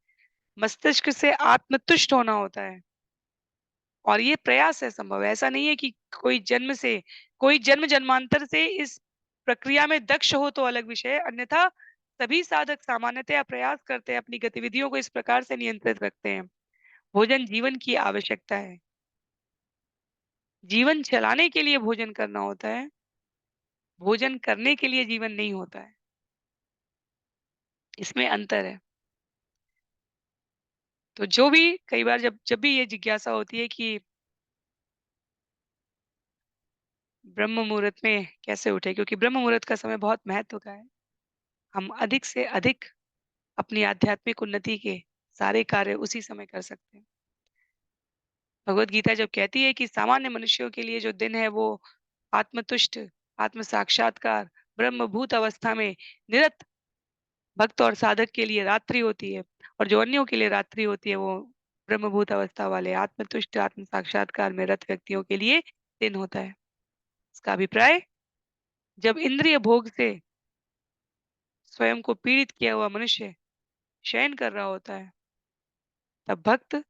मस्तिष्क से आत्मतुष्ट होना होता है, और ये प्रयास है संभव। ऐसा नहीं है कि कोई जन्म जन्मांतर से इस प्रक्रिया में दक्ष हो तो अलग विषय है, अन्यथा सभी साधक सामान्यतया प्रयास करते हैं, अपनी गतिविधियों को इस प्रकार से नियंत्रित रखते हैं। भोजन जीवन की आवश्यकता है। जीवन चलाने के लिए भोजन करना होता है, भोजन करने के लिए जीवन नहीं होता है। इसमें अंतर है। तो जो भी कई बार जब जब भी ये जिज्ञासा होती है कि ब्रह्म मुहूर्त में कैसे उठे, क्योंकि ब्रह्म मुहूर्त का समय बहुत महत्व का है। हम अधिक से अधिक अपनी आध्यात्मिक उन्नति के सारे कार्य उसी समय कर सकते हैं। भगवत गीता जब कहती है कि सामान्य मनुष्यों के लिए जो दिन है वो आत्मतुष्ट, आत्म साक्षात्कार, ब्रह्मभूत अवस्था में निरत भक्त और साधक के लिए रात्रि होती है, और जो अन्यों के लिए रात्रि होती है वो ब्रह्मभूत अवस्था वाले आत्मतुष्ट, आत्म साक्षात्कार में रत व्यक्तियों के लिए दिन होता है। इसका अभिप्राय, जब इंद्रिय भोग से स्वयं को पीड़ित किया हुआ मनुष्य शयन कर रहा होता है, तब भक्त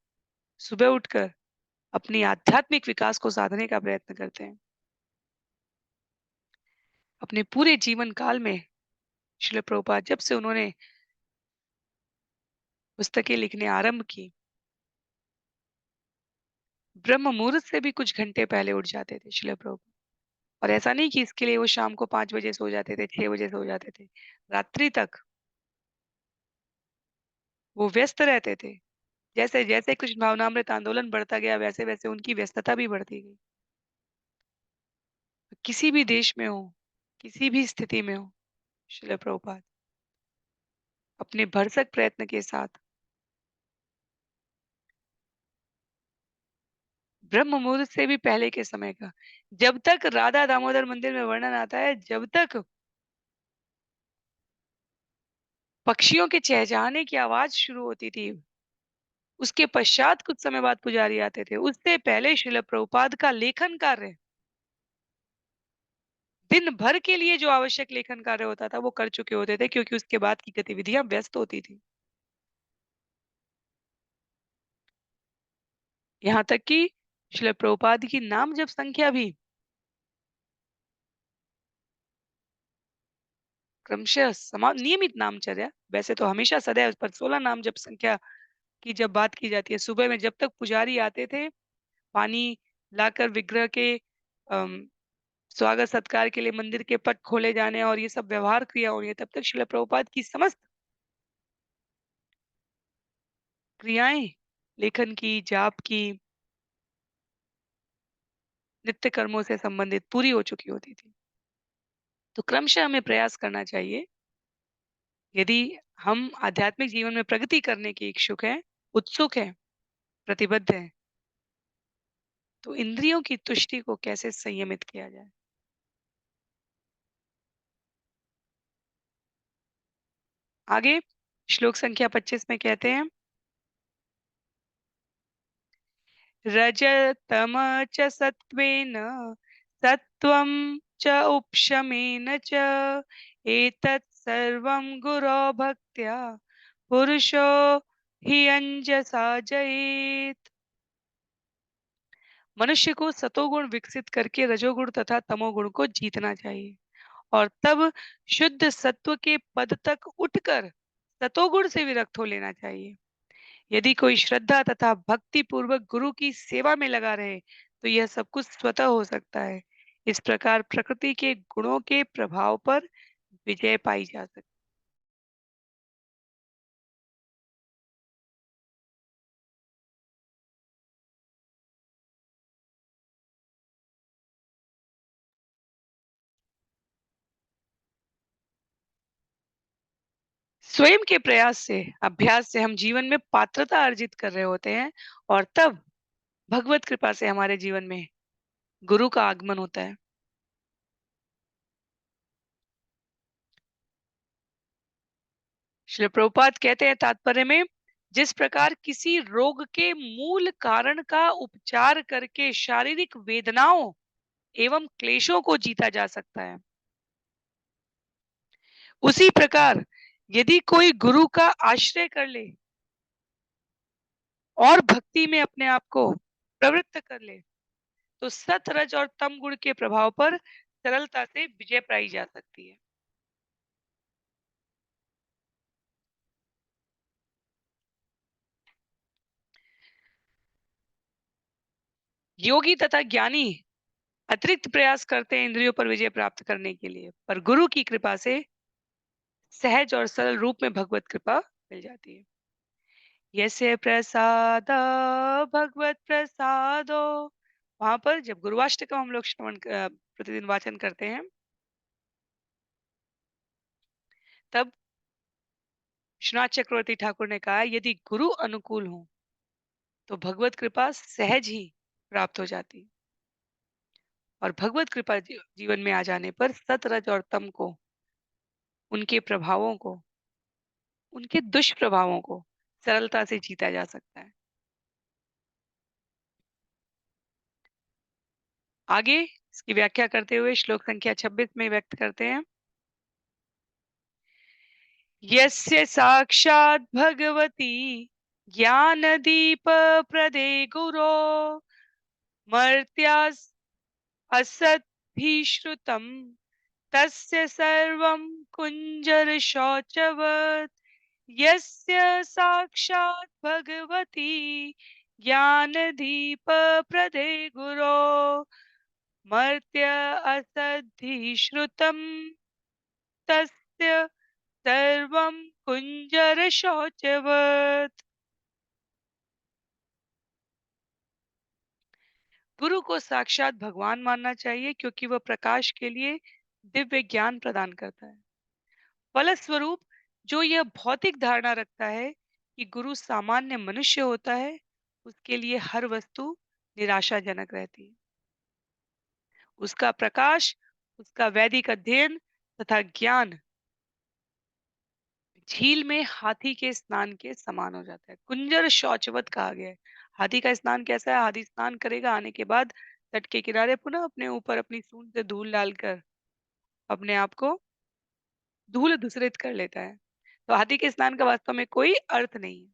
सुबह उठकर अपनी आध्यात्मिक विकास को साधने का प्रयत्न करते हैं। अपने पूरे जीवन काल में श्रील प्रभुपाद जब से उन्होंने पुस्तकें लिखने आरंभ की, ब्रह्म मुहूर्त से भी कुछ घंटे पहले उठ जाते थे श्रील प्रभुपाद। और ऐसा नहीं कि इसके लिए वो शाम को 5 बजे सो जाते थे, 6 बजे सो जाते थे। रात्रि तक वो व्यस्त रहते थे। जैसे-जैसे कृष्ण भावनामृत आंदोलन बढ़ता गया, वैसे-वैसे उनकी व्यस्तता भी बढ़ती गई। किसी भी देश में हो, किसी भी स्थिति में हो, श्रील प्रभुपाद अपने भरसक प्रयत्न के साथ ब्रह्म मुहूर्त से भी पहले के समय का, जब तक राधा दामोदर मंदिर में वर्णन आता है, जब तक पक्षियों के चहचहाने की आवाज शुरू होती थी, उसके पश्चात कुछ समय बाद पुजारी आते थे। उससे पहले श्रील प्रभुपाद का लेखन कार्य, दिन भर के लिए जो आवश्यक लेखन कार्य होता था, वो कर चुके होते थे, क्योंकि उसके बाद की गतिविधियां व्यस्त होती थी। यहाँ तक कि श्रील प्रभुपाद की नाम जप संख्या भी क्रमशः नियमित नामचर्या, वैसे तो हमेशा सदैव, पर 16 नाम जप संख्या की जब बात की जाती है, सुबह में जब तक पुजारी आते थे, पानी लाकर विग्रह के अम, स्वागत सत्कार के लिए मंदिर के पट खोले जाने और ये सब व्यवहार क्रिया हो रही है, तब तक श्रील प्रभुपाद की समस्त क्रियाएं, लेखन की, जाप की, नित्य कर्मों से संबंधित पूरी हो चुकी होती थी। तो क्रमशः हमें प्रयास करना चाहिए, यदि हम आध्यात्मिक जीवन में प्रगति करने के इच्छुक हैं, उत्सुक हैं, प्रतिबद्ध हैं, तो इंद्रियों की तुष्टि को कैसे संयमित किया जाए। आगे श्लोक संख्या 25 में कहते हैं, रजतम च सत्त्वेन सत्त्वं च उपशमेन च एतत् सर्वं गुरो भक्त्या पुरुषो हि अंजसा जयेत्। मनुष्य को सतोगुण विकसित करके रजोगुण तथा तमोगुण को जीतना चाहिए, और तब शुद्ध सत्व के पद तक उठकर सतोगुण से विरक्त हो लेना चाहिए। यदि कोई श्रद्धा तथा भक्ति पूर्वक गुरु की सेवा में लगा रहे, तो यह सब कुछ स्वतः हो सकता है। इस प्रकार प्रकृति के गुणों के प्रभाव पर विजय पाई जा सकती है। स्वयं के प्रयास से, अभ्यास से हम जीवन में पात्रता अर्जित कर रहे होते हैं, और तब भगवत कृपा से हमारे जीवन में गुरु का आगमन होता है। श्री प्रभुपाद कहते हैं तात्पर्य में, जिस प्रकार किसी रोग के मूल कारण का उपचार करके शारीरिक वेदनाओं एवं क्लेशों को जीता जा सकता है, उसी प्रकार यदि कोई गुरु का आश्रय कर ले और भक्ति में अपने आप को प्रवृत्त कर ले, तो सत, रज और तम गुण के प्रभाव पर सरलता से विजय पाई जा सकती है। योगी तथा ज्ञानी अतिरिक्त प्रयास करते हैं इंद्रियों पर विजय प्राप्त करने के लिए, पर गुरु की कृपा से सहज और सरल रूप में भगवत कृपा मिल जाती है। यस्य प्रसाद भगवत प्रसादो, वहां पर जब गुरुवाष्टकम हम लोग प्रतिदिन वाचन करते हैं, तब श्रीनाथ चक्रवर्ती ठाकुर ने कहा, यदि गुरु अनुकूल हो तो भगवत कृपा सहज ही प्राप्त हो जाती। और भगवत कृपा जीवन में आ जाने पर सत, रज और तम को, उनके प्रभावों को, उनके दुष्प्रभावों को सरलता से जीता जा सकता है। आगे इसकी व्याख्या करते हुए श्लोक संख्या 26 में व्यक्त करते हैं। यस्य साक्षात् भगवती ज्ञानदीप प्रदे गुरो मर्त्यास् असद्भिश्रुतम् तस्य सर्वं कुञ्जरशौचवत्। यस्य साक्षात् भगवती ज्ञानदीपप्रदे गुरो मर्त्य असद्धिश्रुतं तस्य सर्वं कुञ्जरशौचवत्। गुरु को साक्षात भगवान मानना चाहिए क्योंकि वह प्रकाश के लिए दिव्य ज्ञान प्रदान करता है। फलस्वरूप जो यह भौतिक धारणा रखता है कि गुरु सामान्य मनुष्य होता है, उसके लिए हर वस्तु निराशाजनक रहती है। उसका प्रकाश, उसका वैदिक अध्ययन तथा ज्ञान झील में हाथी के स्नान के समान हो जाता है। कुंजर शौचवत कहा गया है। हाथी का स्नान कैसा है? हाथी स्नान करेगा, आने के बाद तट के किनारे पुनः अपने ऊपर अपनी सूंड से धूल डालकर अपने आप को धूल धूसरित कर लेता है। तो हाथी के स्नान का वास्तव में कोई अर्थ नहीं है।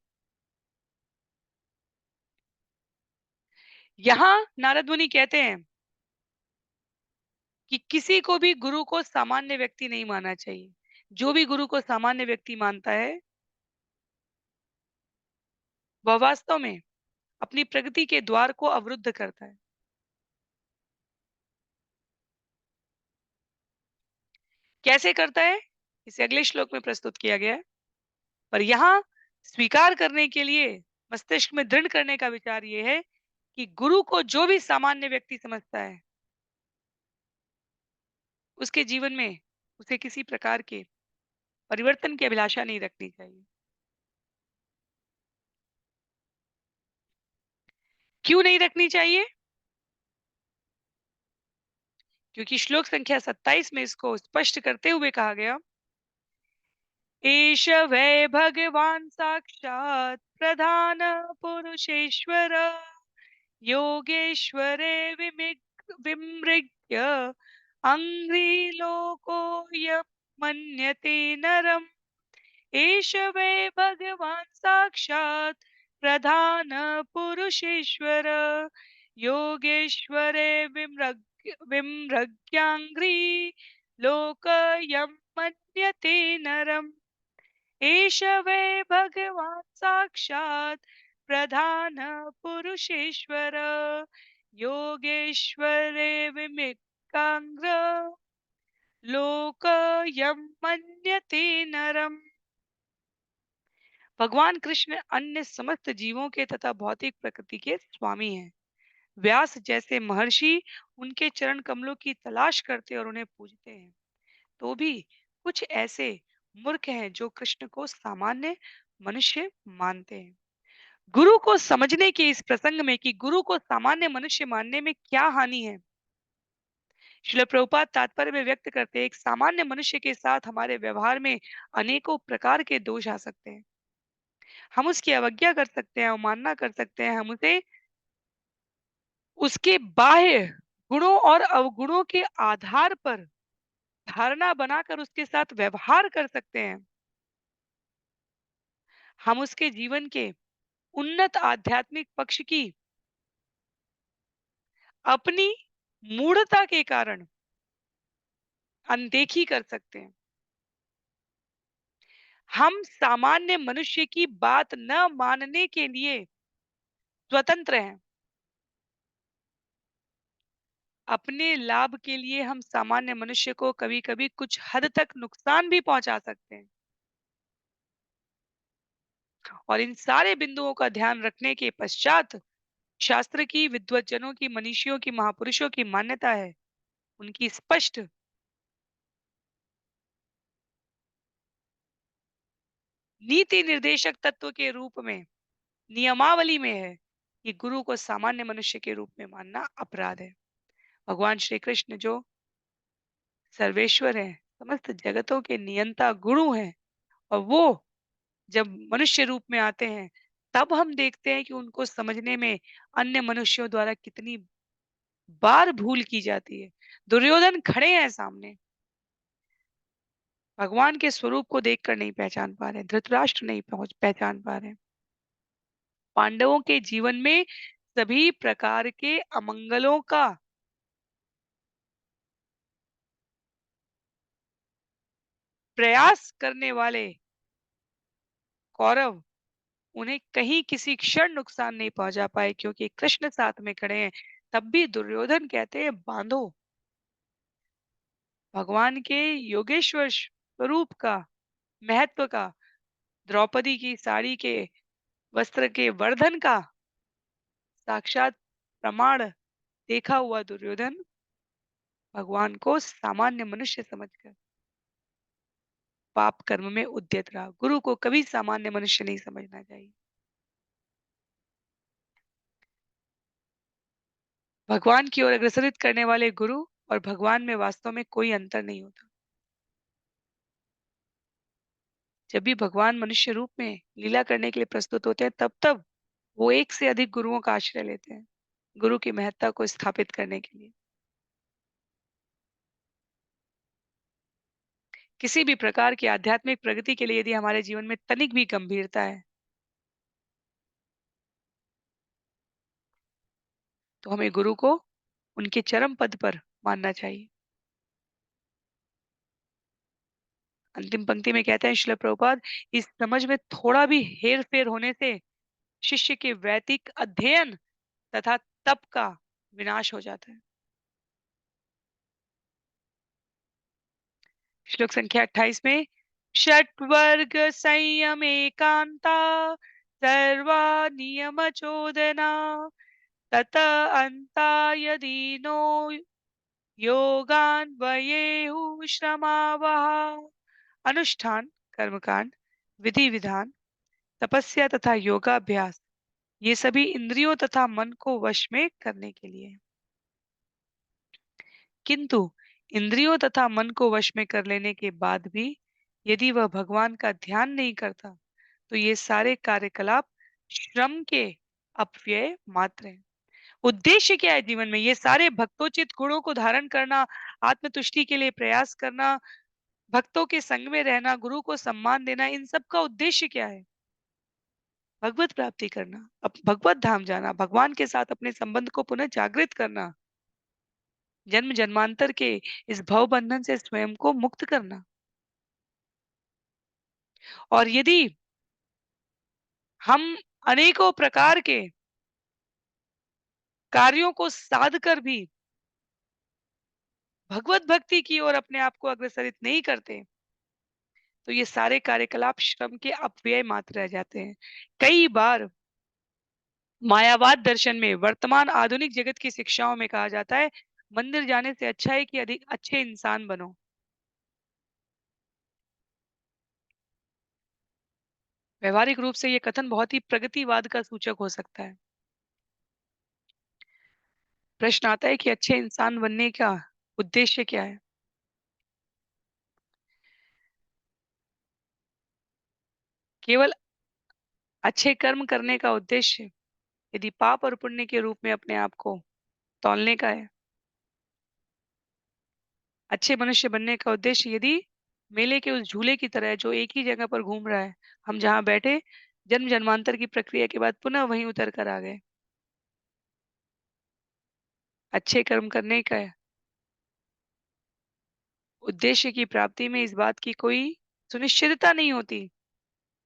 यहाँ नारद मुनि कहते हैं कि किसी को भी गुरु को सामान्य व्यक्ति नहीं मानना चाहिए। जो भी गुरु को सामान्य व्यक्ति मानता है, वह वास्तव में अपनी प्रगति के द्वार को अवरुद्ध करता है। कैसे करता है? इसे अगले श्लोक में प्रस्तुत किया गया है। पर यहाँ स्वीकार करने के लिए मस्तिष्क में दृढ़ करने का विचार ये है कि गुरु को जो भी सामान्य व्यक्ति समझता है, उसके जीवन में उसे किसी प्रकार के परिवर्तन की अभिलाषा नहीं रखनी चाहिए। क्यों नहीं रखनी चाहिए? क्योंकि श्लोक संख्या 27 में इसको स्पष्ट करते हुए कहा गया, एष वै भगवान साक्षात् प्रधान पुरुषेश्वर योगेश्वरे विमृग्य अंघ्रिलोको मन्यते नरम्। एष वै भगवान साक्षात् प्रधान पुरुषेश्वर योगेश्वरे विमृग्याङ्घ्रि लोकयं मन्यते नरम्। एष वै भगवान साक्षात् प्रधान पुरुषेश्वर योगेश्वरे विमिक्तांग्र लोकयं मन्यते नरम्। भगवान कृष्ण अन्य समस्त जीवों के तथा भौतिक प्रकृति के स्वामी हैं। व्यास जैसे महर्षि उनके चरण कमलों की तलाश करते और उन्हें पूजते हैं, तो भी कुछ ऐसे मूर्ख हैं जो कृष्ण को सामान्य मनुष्य मानते हैं। गुरु को समझने के इस प्रसंग में कि गुरु को सामान्य मनुष्य मानने में क्या हानि है, श्रील प्रभुपाद तात्पर्य में व्यक्त करते हैं, एक सामान्य मनुष्य के साथ हमारे व्यवहार में अनेकों प्रकार के दोष आ सकते हैं। हम उसकी अवज्ञा कर सकते हैं, अवमानना कर सकते हैं, हम उसे उसके बाह्य गुणों और अवगुणों के आधार पर धारणा बनाकर उसके साथ व्यवहार कर सकते हैं। हम उसके जीवन के उन्नत आध्यात्मिक पक्ष की अपनी मूढ़ता के कारण अनदेखी कर सकते हैं। हम सामान्य मनुष्य की बात न मानने के लिए स्वतंत्र हैं। अपने लाभ के लिए हम सामान्य मनुष्य को कभी-कभी कुछ हद तक नुकसान भी पहुंचा सकते हैं। और इन सारे बिंदुओं का ध्यान रखने के पश्चात शास्त्र की, विद्वज्जनों की, मनीषियों की, महापुरुषों की मान्यता है, उनकी स्पष्ट नीति निर्देशक तत्व के रूप में नियमावली में है कि गुरु को सामान्य मनुष्य के रूप में मानना अपराध है। भगवान श्री कृष्ण जो सर्वेश्वर हैं, समस्त जगतों के नियंता गुरु हैं, और वो जब मनुष्य रूप में आते हैं, तब हम देखते हैं कि उनको समझने में अन्य मनुष्यों द्वारा कितनी बार भूल की जाती है। दुर्योधन खड़े हैं सामने, भगवान के स्वरूप को देखकर नहीं पहचान पा रहे, धृतराष्ट्र नहीं पहचान पा रहे। पांडवों के जीवन में सभी प्रकार के अमंगलों का प्रयास करने वाले कौरव उन्हें कहीं किसी क्षण नुकसान नहीं पहुंचा पाए, क्योंकि कृष्ण साथ में खड़े हैं। तब भी दुर्योधन कहते हैं बांधो। भगवान के योगेश्वर स्वरूप का, महत्व का, द्रौपदी की साड़ी के वस्त्र के वर्धन का साक्षात प्रमाण देखा हुआ दुर्योधन भगवान को सामान्य मनुष्य समझकर पाप कर्म में उद्यत रहा। गुरु को कभी सामान्य मनुष्य नहीं समझना चाहिए। भगवान की ओर अग्रसरित करने वाले गुरु और भगवान में वास्तव में कोई अंतर नहीं होता। जब भी भगवान मनुष्य रूप में लीला करने के लिए प्रस्तुत होते हैं, तब तब वो एक से अधिक गुरुओं का आश्रय लेते हैं, गुरु की महत्ता को स्थापित करने के लिए। किसी भी प्रकार की आध्यात्मिक प्रगति के लिए यदि हमारे जीवन में तनिक भी गंभीरता है, तो हमें गुरु को उनके चरम पद पर मानना चाहिए। अंतिम पंक्ति में कहते हैं श्रील प्रभुपाद, इस समझ में थोड़ा भी हेर फेर होने से शिष्य के वैदिक अध्ययन तथा तप का विनाश हो जाता है। श्लोक संख्या 28 में, षट वर्ग संयम एकांता सर्वा नियम चोदना तत अंता यदि नो योगान वयेहु श्रमावह। अनुष्ठान, कर्मकांड, विधि विधान, तपस्या तथा योगाभ्यास, ये सभी इंद्रियों तथा मन को वश में करने के लिए है। किंतु इंद्रियों तथा मन को वश में कर लेने के बाद भी यदि वह भगवान का ध्यान नहीं करता, तो ये सारे कार्यकलाप श्रम के अपव्यय मात्र हैं। उद्देश्य क्या है जीवन में? ये सारे भक्तोचित गुणों को धारण करना, आत्मतुष्टि के लिए प्रयास करना, भक्तों के संग में रहना, गुरु को सम्मान देना, इन सब का उद्देश्य क्या है? भगवत प्राप्ति करना, भगवत धाम जाना, भगवान के साथ अपने संबंध को पुनः जागृत करना, जन्म जन्मांतर के इस भव बंधन से स्वयं को मुक्त करना। और यदि हम अनेकों प्रकार के कार्यों को साध कर भी भगवत भक्ति की ओर अपने आप को अग्रसरित नहीं करते, तो ये सारे कार्यकलाप श्रम के अपव्यय मात्र रह जाते हैं। कई बार मायावाद दर्शन में वर्तमान आधुनिक जगत की शिक्षाओं में कहा जाता है, मंदिर जाने से अच्छा है कि अधिक अच्छे इंसान बनो। व्यवहारिक रूप से ये कथन बहुत ही प्रगतिवाद का सूचक हो सकता है। प्रश्न आता है कि अच्छे इंसान बनने का उद्देश्य क्या है? केवल अच्छे कर्म करने का उद्देश्य यदि पाप और पुण्य के रूप में अपने आप को तौलने का है, अच्छे मनुष्य बनने का उद्देश्य यदि मेले के उस झूले की तरह है जो एक ही जगह पर घूम रहा है, हम जहाँ बैठे जन्म जन्मांतर की प्रक्रिया के बाद पुनः वहीं उतर कर आ गए, अच्छे कर्म करने का उद्देश्य की प्राप्ति में इस बात की कोई सुनिश्चितता नहीं होती।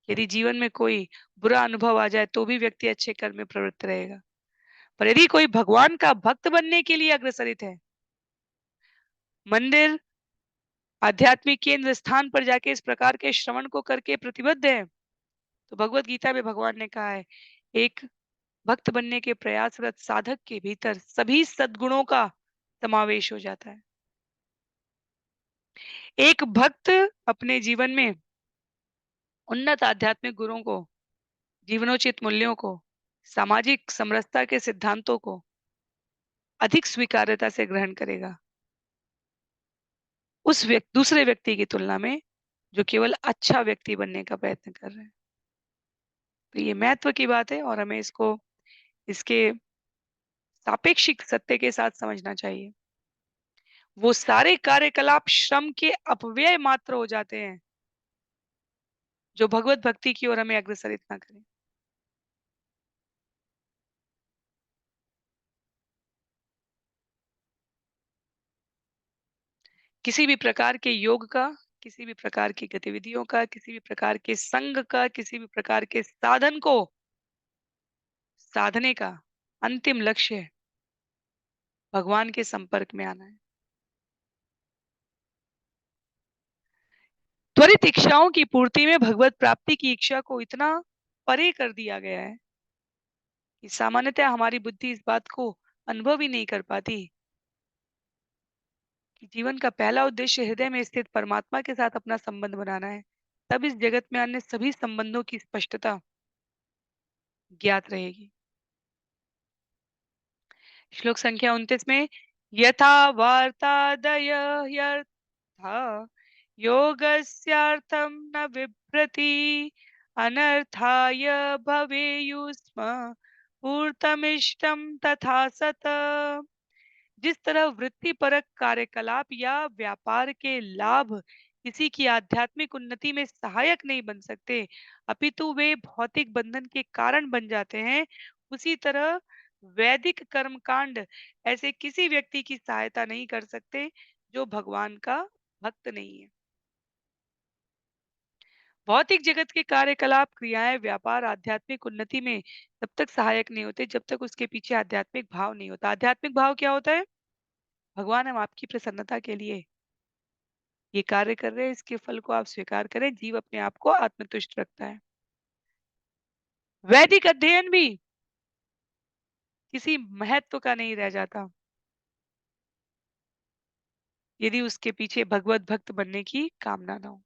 यदि जीवन में कोई बुरा अनुभव आ जाए तो भी व्यक्ति अच्छे कर्म में प्रवृत्त रहेगा। पर यदि कोई भगवान का भक्त बनने के लिए अग्रसरित है, मंदिर आध्यात्मिक केंद्र स्थान पर जाके इस प्रकार के श्रवण को करके प्रतिबद्ध है, तो भगवत गीता में भगवान ने कहा है, एक भक्त बनने के प्रयासरत साधक के भीतर सभी सद्गुणों का समावेश हो जाता है। एक भक्त अपने जीवन में उन्नत आध्यात्मिक गुणों को, जीवनोचित मूल्यों को सामाजिक समरसता के सिद्धांतों को अधिक स्वीकार्यता से ग्रहण करेगा उस दूसरे व्यक्ति की तुलना में जो केवल अच्छा व्यक्ति बनने का प्रयत्न कर रहे हैं। तो ये महत्व की बात है और हमें इसको इसके सापेक्षिक सत्य के साथ समझना चाहिए। वो सारे कार्यकलाप श्रम के अपव्यय मात्र हो जाते हैं जो भगवत भक्ति की ओर हमें अग्रसरित ना करें। किसी भी प्रकार के योग का, किसी भी प्रकार की गतिविधियों का, किसी भी प्रकार के संग का, किसी भी प्रकार के साधन को साधने का अंतिम लक्ष्य भगवान के संपर्क में आना है। त्वरित इच्छाओं की पूर्ति में भगवत प्राप्ति की इच्छा को इतना परे कर दिया गया है कि सामान्यतः हमारी बुद्धि इस बात को अनुभव ही नहीं कर पाती कि जीवन का पहला उद्देश्य हृदय में स्थित परमात्मा के साथ अपना संबंध बनाना है। तब इस जगत में अन्य सभी संबंधों की स्पष्टता ज्ञात रहेगी। श्लोक संख्या 29 में यथा वार्तादय यथा योगस्यार्थं न बिभ्रति अनर्थाय भवेयुस्म पूर्तमिष्टं तथा सत। जिस तरह वृत्तिपरक कार्यकलाप या व्यापार के लाभ किसी की आध्यात्मिक उन्नति में सहायक नहीं बन सकते, अपितु वे भौतिक बंधन के कारण बन जाते हैं, उसी तरह वैदिक कर्मकांड ऐसे किसी व्यक्ति की सहायता नहीं कर सकते जो भगवान का भक्त नहीं है। भौतिक जगत के कार्यकलाप, क्रियाएं, व्यापार आध्यात्मिक उन्नति में तब तक सहायक नहीं होते जब तक उसके पीछे आध्यात्मिक भाव नहीं होता। आध्यात्मिक भाव क्या होता है? भगवान हम आपकी प्रसन्नता के लिए ये कार्य कर रहे हैं, इसके फल को आप स्वीकार करें। जीव अपने आप को आत्मतुष्ट रखता है। वैदिक अध्ययन भी किसी महत्व का नहीं रह जाता यदि उसके पीछे भगवत भक्त बनने की कामना ना हो।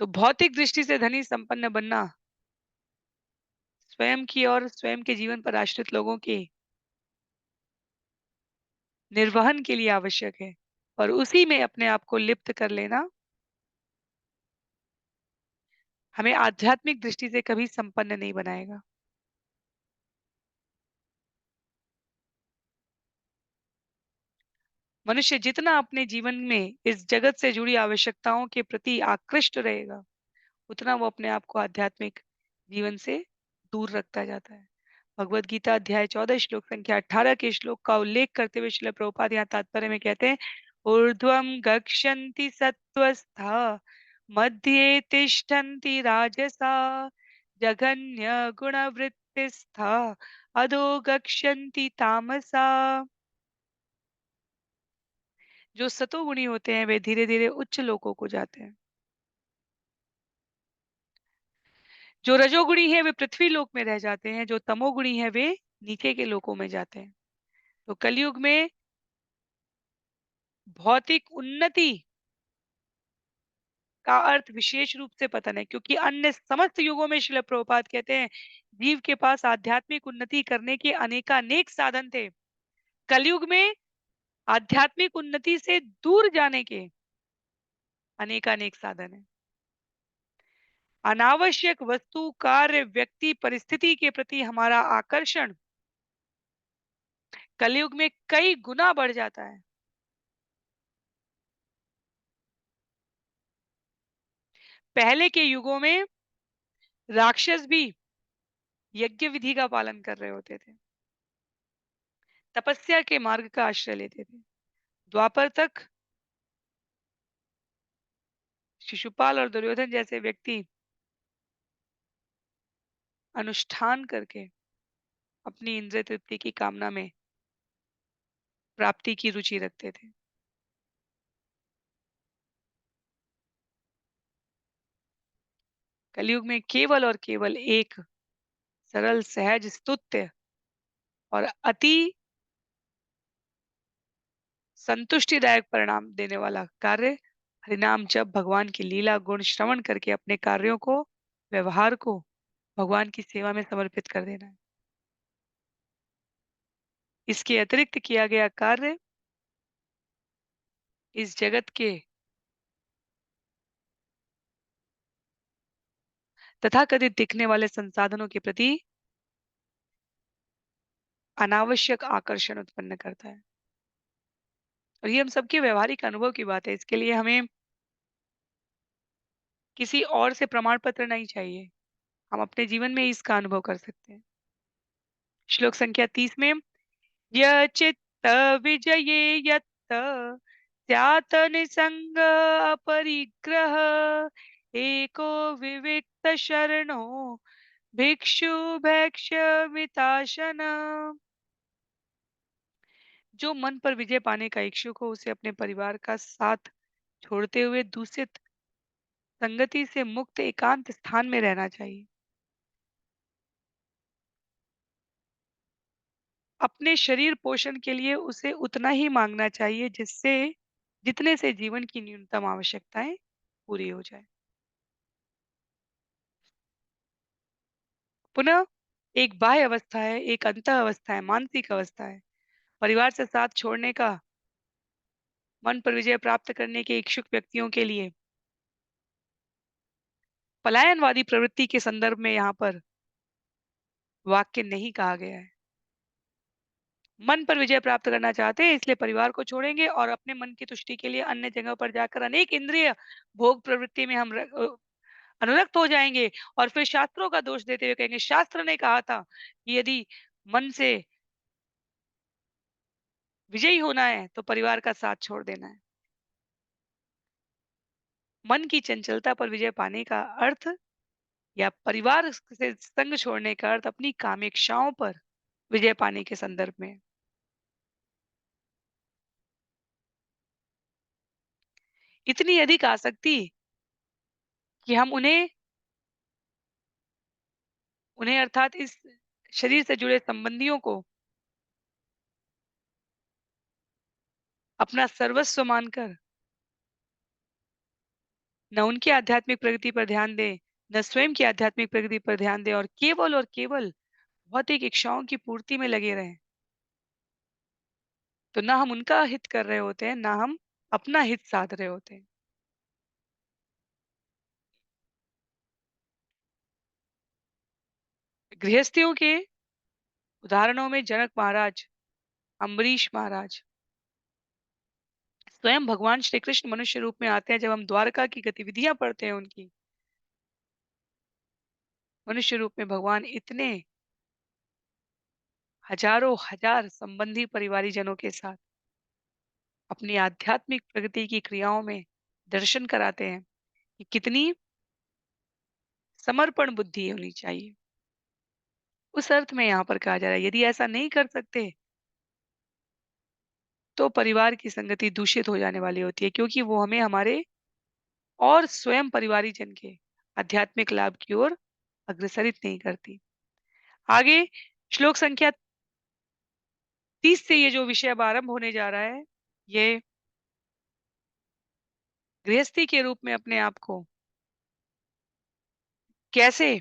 तो भौतिक दृष्टि से धनी संपन्न बनना स्वयं की और स्वयं के जीवन पर आश्रित लोगों के निर्वहन के लिए आवश्यक है, और उसी में अपने आप को लिप्त कर लेना हमें आध्यात्मिक दृष्टि से कभी संपन्न नहीं बनाएगा। मनुष्य जितना अपने जीवन में इस जगत से जुड़ी आवश्यकताओं के प्रति आकृष्ट रहेगा, उतना वो अपने आप को आध्यात्मिक जीवन से दूर रखता जाता है। भगवद गीता अध्याय 14 श्लोक संख्या 18 के श्लोक का उल्लेख करते हुए श्रील प्रभुपाद यहाँ तात्पर्य में कहते हैं, ऊर्ध्वं गच्छन्ति सत्त्वस्था मध्ये तिष्ठन्ति राजसा जघन्य गुणवृत्तिस्था अधो गच्छन्ति तामसा। जो सतोगुणी होते हैं वे धीरे धीरे उच्च लोकों को जाते हैं। जो रजोगुणी है वे पृथ्वी लोक में रह जाते हैं, जो तमोगुणी है वे नीचे के लोकों में जाते हैं। तो कलयुग में भौतिक उन्नति का अर्थ विशेष रूप से पतन है, क्योंकि अन्य समस्त युगों में श्रील प्रभुपाद कहते हैं जीव के पास आध्यात्मिक उन्नति करने के अनेकानेक साधन थे। कलयुग में आध्यात्मिक उन्नति से दूर जाने के अनेकानेक साधन है। अनावश्यक वस्तु, कार्य, व्यक्ति, परिस्थिति के प्रति हमारा आकर्षण कलयुग में कई गुना बढ़ जाता है। पहले के युगों में राक्षस भी यज्ञ विधि का पालन कर रहे होते थे, तपस्या के मार्ग का आश्रय लेते थे। द्वापर तक शिशुपाल और दुर्योधन जैसे व्यक्ति अनुष्ठान करके अपनी इंद्रिय तृप्ति की कामना में प्राप्ति की रुचि रखते थे। कलयुग में केवल और केवल एक सरल, सहज, स्तुत्य और अति संतुष्टिदायक परिणाम देने वाला कार्य हरिनाम जप, भगवान की लीला गुण श्रवण करके अपने कार्यों को, व्यवहार को भगवान की सेवा में समर्पित कर देना है। इसके अतिरिक्त किया गया कार्य इस जगत के तथाकथित दिखने वाले संसाधनों के प्रति अनावश्यक आकर्षण उत्पन्न करता है। और ये हम सबके व्यवहारिक अनुभव की बात है। इसके लिए हमें किसी और से प्रमाण पत्र नहीं चाहिए। हम अपने जीवन में इसका अनुभव कर सकते हैं। श्लोक संख्या 30 में यचित्त विजये यत्त स्यात् निसंग अपरिग्रह एको विविक्त शरणो भिक्षु भैक्ष्यमिताशन। जो मन पर विजय पाने का इच्छुक हो उसे अपने परिवार का साथ छोड़ते हुए दूषित संगति से मुक्त एकांत स्थान में रहना चाहिए। अपने शरीर पोषण के लिए उसे उतना ही मांगना चाहिए जितने से जीवन की न्यूनतम आवश्यकताएं पूरी हो जाए। पुनः एक बाह्य अवस्था है, एक अंतः अवस्था है, मानसिक अवस्था है। परिवार से साथ छोड़ने का मन पर विजय प्राप्त करने के इच्छुक व्यक्तियों के लिए पलायनवादी प्रवृत्ति के संदर्भ में यहाँ पर वाक्य नहीं कहा गया है। मन पर विजय प्राप्त करना चाहते हैं इसलिए परिवार को छोड़ेंगे और अपने मन की तुष्टि के लिए अन्य जगह पर जाकर अनेक इंद्रिय भोग प्रवृत्ति में हम अनुरक्त हो जाएंगे और फिर शास्त्रों का दोष देते हुए कहेंगे शास्त्र ने कहा था कि यदि मन से विजयी होना है तो परिवार का साथ छोड़ देना है। मन की चंचलता पर विजय पाने का अर्थ या परिवार से संग छोड़ने का अर्थ अपनी कामेक्षाओं पर विजय पाने के संदर्भ में। इतनी अधिक आसक्ति कि हम उन्हें उन्हें अर्थात इस शरीर से जुड़े संबंधियों को अपना सर्वस्व मानकर न उनकी आध्यात्मिक प्रगति पर ध्यान दें, न स्वयं की आध्यात्मिक प्रगति पर ध्यान दें और केवल भौतिक इच्छाओं की पूर्ति में लगे रहें, तो ना हम उनका हित कर रहे होते हैं, ना हम अपना हित साध रहे होते हैं। गृहस्थियों के उदाहरणों में जनक महाराज, अम्बरीश महाराज, स्वयं भगवान श्री कृष्ण मनुष्य रूप में आते हैं। जब हम द्वारका की गतिविधियां पढ़ते हैं उनकी, मनुष्य रूप में भगवान इतने हजारों हजार संबंधी परिवारी जनों के साथ अपनी आध्यात्मिक प्रगति की क्रियाओं में दर्शन कराते हैं कि कितनी समर्पण बुद्धि होनी चाहिए। उस अर्थ में यहाँ पर कहा जा रहा है यदि ऐसा नहीं कर सकते तो परिवार की संगति दूषित हो जाने वाली होती है क्योंकि वो हमें हमारे और स्वयं परिवारी जन के आध्यात्मिक लाभ की ओर अग्रसरित नहीं करती। आगे श्लोक संख्या 30 से ये जो विषय अब आरंभ होने जा रहा है, ये गृहस्थी के रूप में अपने आप को कैसे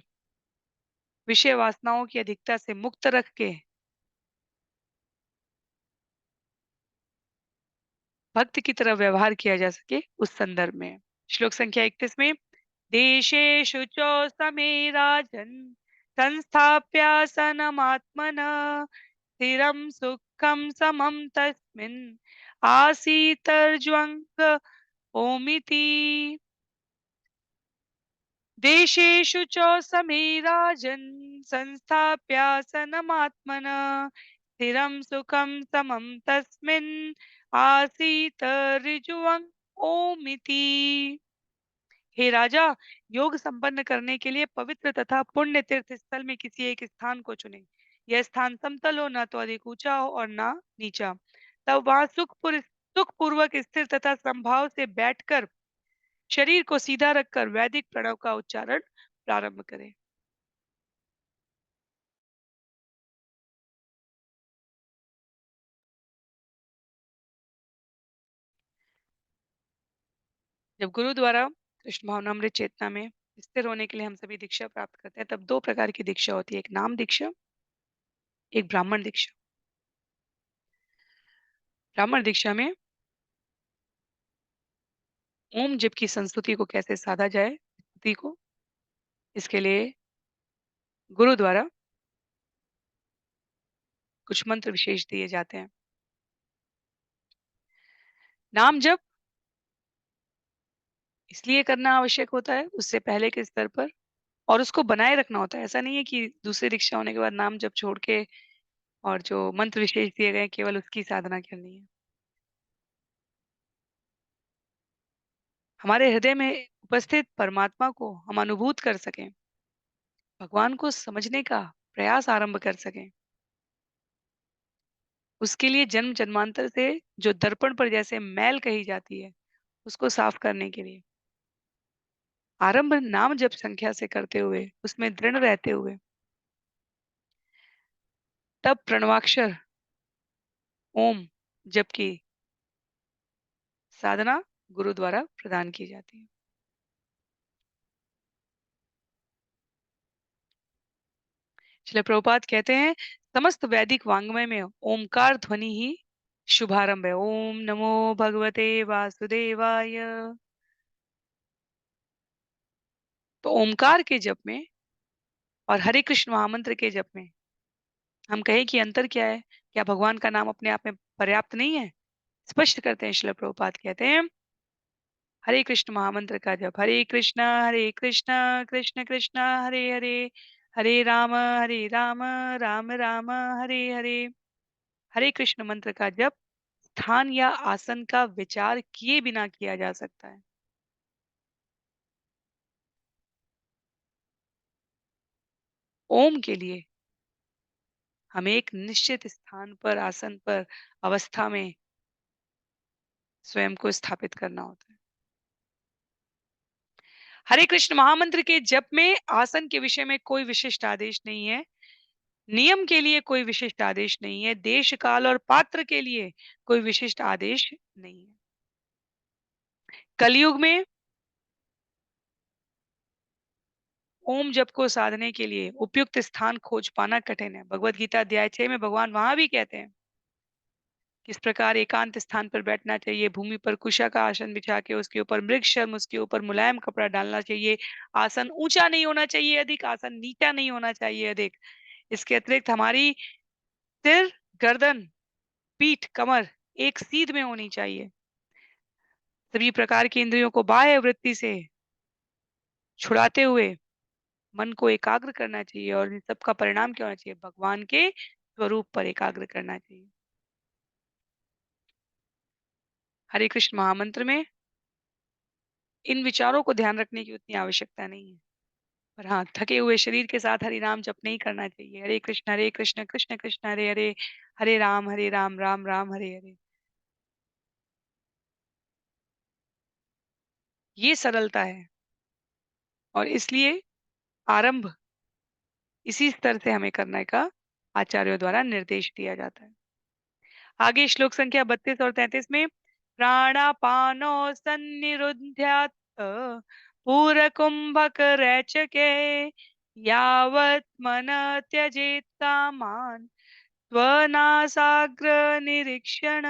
विषय वासनाओं की अधिकता से मुक्त रख के भक्त की तरह व्यवहार किया जा सके उस संदर्भ में। श्लोक संख्या 31 में देशेषु च समे राजन् संस्थाप्यासनमात्मनः स्थिरं सुखं समं तस्मिन् आसीतर्ज्वङ्ग ओमिति। देशेषु च समे राजन् संस्थाप्यासनमात्मनः स्थिरं सुखं समं तस्मिन् आसीत ऋजुवं ओमिति। हे राजा, योग संपन्न करने के लिए पवित्र तथा पुण्य तीर्थ स्थल में किसी एक स्थान को चुने। यह स्थान समतल हो, ना तो अधिक ऊंचा हो और ना नीचा। तब वहां सुख पूर्वक स्थिर तथा समभाव से बैठकर शरीर को सीधा रखकर वैदिक प्रणव का उच्चारण प्रारंभ करें। जब गुरु द्वारा कृष्ण भावनामृत चेतना में स्थिर होने के लिए हम सभी दीक्षा प्राप्त करते हैं, तब 2 प्रकार की दीक्षा होती है, एक नाम दीक्षा, एक ब्राह्मण दीक्षा। ब्राह्मण दीक्षा में ओम जप की संस्तुति को कैसे साधा जाए, स्तुति को, इसके लिए गुरु द्वारा कुछ मंत्र विशेष दिए जाते हैं। नाम जप इसलिए करना आवश्यक होता है उससे पहले के स्तर पर, और उसको बनाए रखना होता है। ऐसा नहीं है कि दूसरी दीक्षा होने के बाद नाम जप छोड़ के और जो मंत्र विशेष दिए गए हैं केवल उसकी साधना करनी है। हमारे हृदय में उपस्थित परमात्मा को हम अनुभूत कर सकें, भगवान को समझने का प्रयास आरंभ कर सकें। उसके लिए जन्म जन्मांतर से जो दर्पण पर जैसे मैल कही जाती है, उसको साफ करने के लिए आरंभ नाम जप संख्या से करते हुए, उसमें दृढ़ रहते हुए, तब प्रणवाक्षर ओम जप की साधना गुरु द्वारा प्रदान की जाती है। श्रील प्रभुपाद कहते हैं, समस्त वैदिक वाङ्मय में ओमकार ध्वनि ही शुभारंभ है। ओम नमो भगवते वासुदेवाय। तो ओमकार के जप में और हरे कृष्ण महामंत्र के जप में हम कहें कि अंतर क्या है? क्या भगवान का नाम अपने आप में पर्याप्त नहीं है? स्पष्ट करते हैं श्रील प्रभुपाद, कहते हैं हरे कृष्ण महामंत्र का जप, हरे कृष्ण कृष्ण कृष्ण हरे हरे, हरे राम राम राम हरे हरे। हरे कृष्ण मंत्र का जप स्थान या आसन का विचार किए बिना किया जा सकता है। ओम के लिए हमें एक निश्चित स्थान पर, आसन पर, अवस्था में स्वयं को स्थापित करना होता है। हरे कृष्ण महामंत्र के जप में आसन के विषय में कोई विशिष्ट आदेश नहीं है, नियम के लिए कोई विशिष्ट आदेश नहीं है, देश काल और पात्र के लिए कोई विशिष्ट आदेश नहीं है। कलयुग में ओम जप को साधने के लिए उपयुक्त स्थान खोज पाना कठिन है। भगवत गीता अध्याय 6 में भगवान वहां भी कहते हैं किस प्रकार एकांत स्थान पर बैठना चाहिए, भूमि पर कुशा का आसन बिछा के उसके ऊपर मृग शर्म, उसके ऊपर मुलायम कपड़ा डालना चाहिए, आसन ऊंचा नहीं होना चाहिए अधिक, आसन नीचा नहीं होना चाहिए अधिक। इसके अतिरिक्त हमारी सिर, गर्दन, पीठ, कमर एक सीध में होनी चाहिए। सभी प्रकार की इंद्रियों को बाह्य वृत्ति से छुड़ाते हुए मन को एकाग्र करना चाहिए, और इन सब का परिणाम क्या होना चाहिए? भगवान के स्वरूप पर एकाग्र करना चाहिए। हरे कृष्ण महामंत्र में इन विचारों को ध्यान रखने की उतनी आवश्यकता नहीं है। पर हाँ, थके हुए शरीर के साथ हरि नाम जप नहीं करना चाहिए। हरे कृष्ण कृष्ण कृष्ण हरे हरे, हरे राम राम राम हरे हरे। ये सरलता है, और इसलिए आरंभ इसी स्तर से हमें करने का आचार्यों द्वारा निर्देश दिया जाता है। आगे श्लोक संख्या 32 और 33 में प्राणापानो सन्निरुध्यात् पूरकुंभक रेचके यावत् मन त्यजेत् कामान् त्वनासाग्र निरीक्षण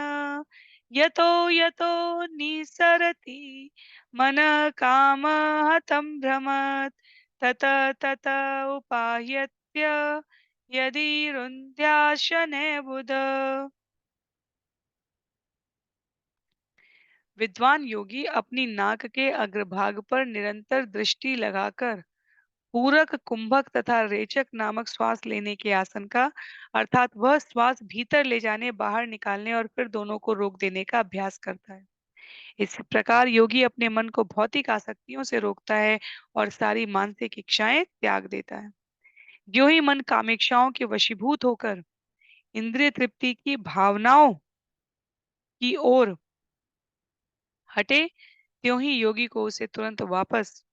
यतो यतो निसरति मन काम हतं भ्रमत् तत तत उपायत्य यदि रुन्ध्याशने बुध। विद्वान योगी अपनी नाक के अग्रभाग पर निरंतर दृष्टि लगाकर पूरक, कुंभक तथा रेचक नामक श्वास लेने के आसन का, अर्थात वह श्वास भीतर ले जाने, बाहर निकालने और फिर दोनों को रोक देने का अभ्यास करता है। इस प्रकार योगी अपने मन को भौतिक आसक्तियों से रोकता है और सारी मानसिक इच्छाएं त्याग देता है। जो ही मन कामेक्षाओं के वशीभूत होकर इंद्रिय तृप्ति की भावनाओं की ओर हटे, त्यों ही योगी को उसे तुरंत वापस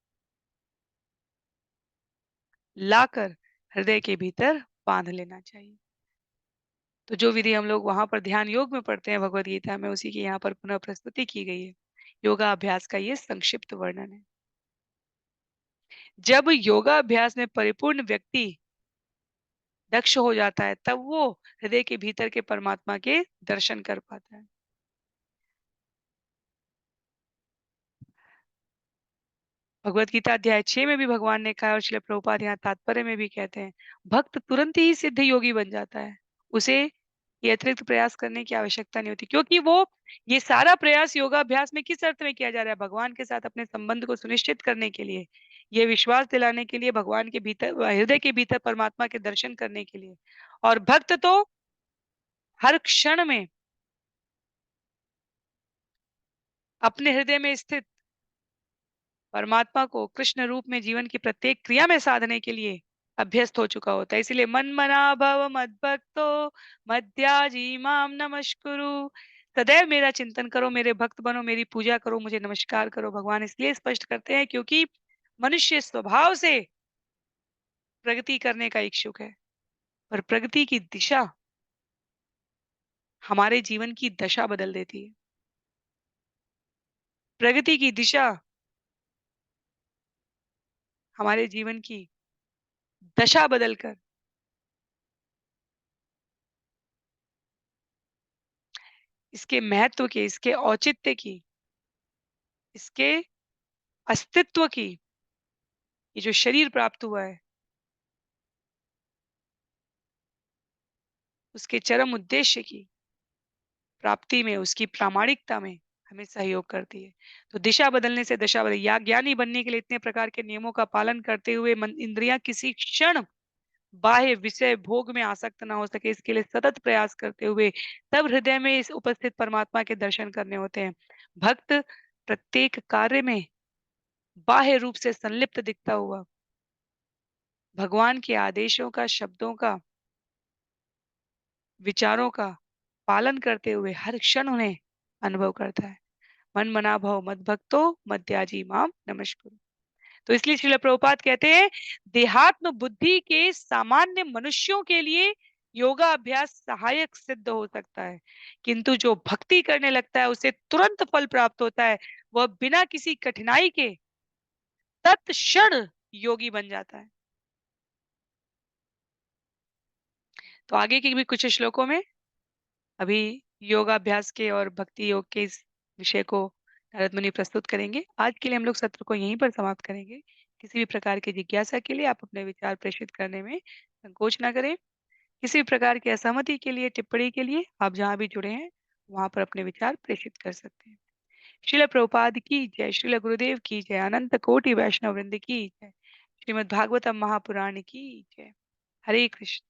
लाकर हृदय के भीतर बांध लेना चाहिए। तो जो विधि हम लोग वहां पर ध्यान योग में पढ़ते हैं भगवत गीता में, उसी की यहाँ पर पुनः प्रस्तुति की गई है। योगाभ्यास का ये संक्षिप्त वर्णन है। जब योगाभ्यास में परिपूर्ण व्यक्ति दक्ष हो जाता है, तब वो हृदय के भीतर के परमात्मा के दर्शन कर पाता है। भगवत गीता अध्याय 6 में भी भगवान ने कहा और श्रील प्रभुपाद यहाँ तात्पर्य में भी कहते हैं, भक्त तुरंत ही सिद्ध योगी बन जाता है। उसे ये अतिरिक्त प्रयास करने की आवश्यकता नहीं होती, क्योंकि वो ये सारा प्रयास योगाभ्यास में किस अर्थ में किया जा रहा है? भगवान के साथ अपने संबंध को सुनिश्चित करने के लिए, ये विश्वास दिलाने के लिए, भगवान के भीतर हृदय के भीतर परमात्मा के दर्शन करने के लिए। और भक्त तो हर क्षण में अपने हृदय में स्थित परमात्मा को कृष्ण रूप में जीवन की प्रत्येक क्रिया में साधने के लिए अभ्यस्त हो चुका होता है। इसीलिए मन मना भव मद्भक्तो मध्याजी माम नमस्कुरु, सदैव मेरा चिंतन करो, मेरे भक्त बनो, मेरी पूजा करो, मुझे नमस्कार करो। भगवान इसलिए स्पष्ट करते हैं क्योंकि मनुष्य स्वभाव से प्रगति करने का इच्छुक है, पर प्रगति की दिशा हमारे जीवन की दशा बदल देती है। प्रगति की दिशा हमारे जीवन की दशा बदलकर इसके महत्व की, इसके औचित्य की, इसके अस्तित्व की, ये जो शरीर प्राप्त हुआ है, उसके चरम उद्देश्य की प्राप्ति में, उसकी प्रामाणिकता में हमें सहयोग करती है। तो दिशा बदलने से दशा बदल, या ज्ञानी बनने के लिए इतने प्रकार के नियमों का पालन करते हुए मन इंद्रियां किसी क्षण बाह्य विषय भोग में आसक्त ना हो सके, इसके लिए सतत प्रयास करते हुए तब हृदय में इस उपस्थित परमात्मा के दर्शन करने होते हैं। भक्त प्रत्येक कार्य में बाह्य रूप से संलिप्त दिखता हुआ भगवान के आदेशों का, शब्दों का, विचारों का पालन करते हुए हर क्षण उन्हें अनुभव करता है। मन मना भव मद भक्तो मध्याजी माम नमस्कुरु। तो इसलिए श्रील प्रभुपाद कहते हैं, देहात्म बुद्धि के सामान्य मनुष्यों के लिए योगा अभ्यास सहायक सिद्ध हो सकता है, किंतु जो भक्ति करने लगता है उसे तुरंत फल प्राप्त होता है। वह बिना किसी कठिनाई के तत्क्षण योगी बन जाता है। तो आगे के भी कुछ श्लोकों में अभी योगाभ्यास के और भक्ति योग के इस विषय को नारद मुनि प्रस्तुत करेंगे। आज के लिए हम लोग सत्र को यहीं पर समाप्त करेंगे। किसी भी प्रकार की जिज्ञासा के लिए आप अपने विचार प्रेषित करने में संकोच ना करें। किसी भी प्रकार की असहमति के लिए, टिप्पणी के लिए आप जहाँ भी जुड़े हैं वहां पर अपने विचार प्रेषित कर सकते हैं। श्रील प्रभुपाद की जय, श्रील गुरुदेव की जय, अनंत कोटि वैष्णव वृंद की जय, श्रीमद् भागवतम महापुराण की जय। हरे कृष्ण।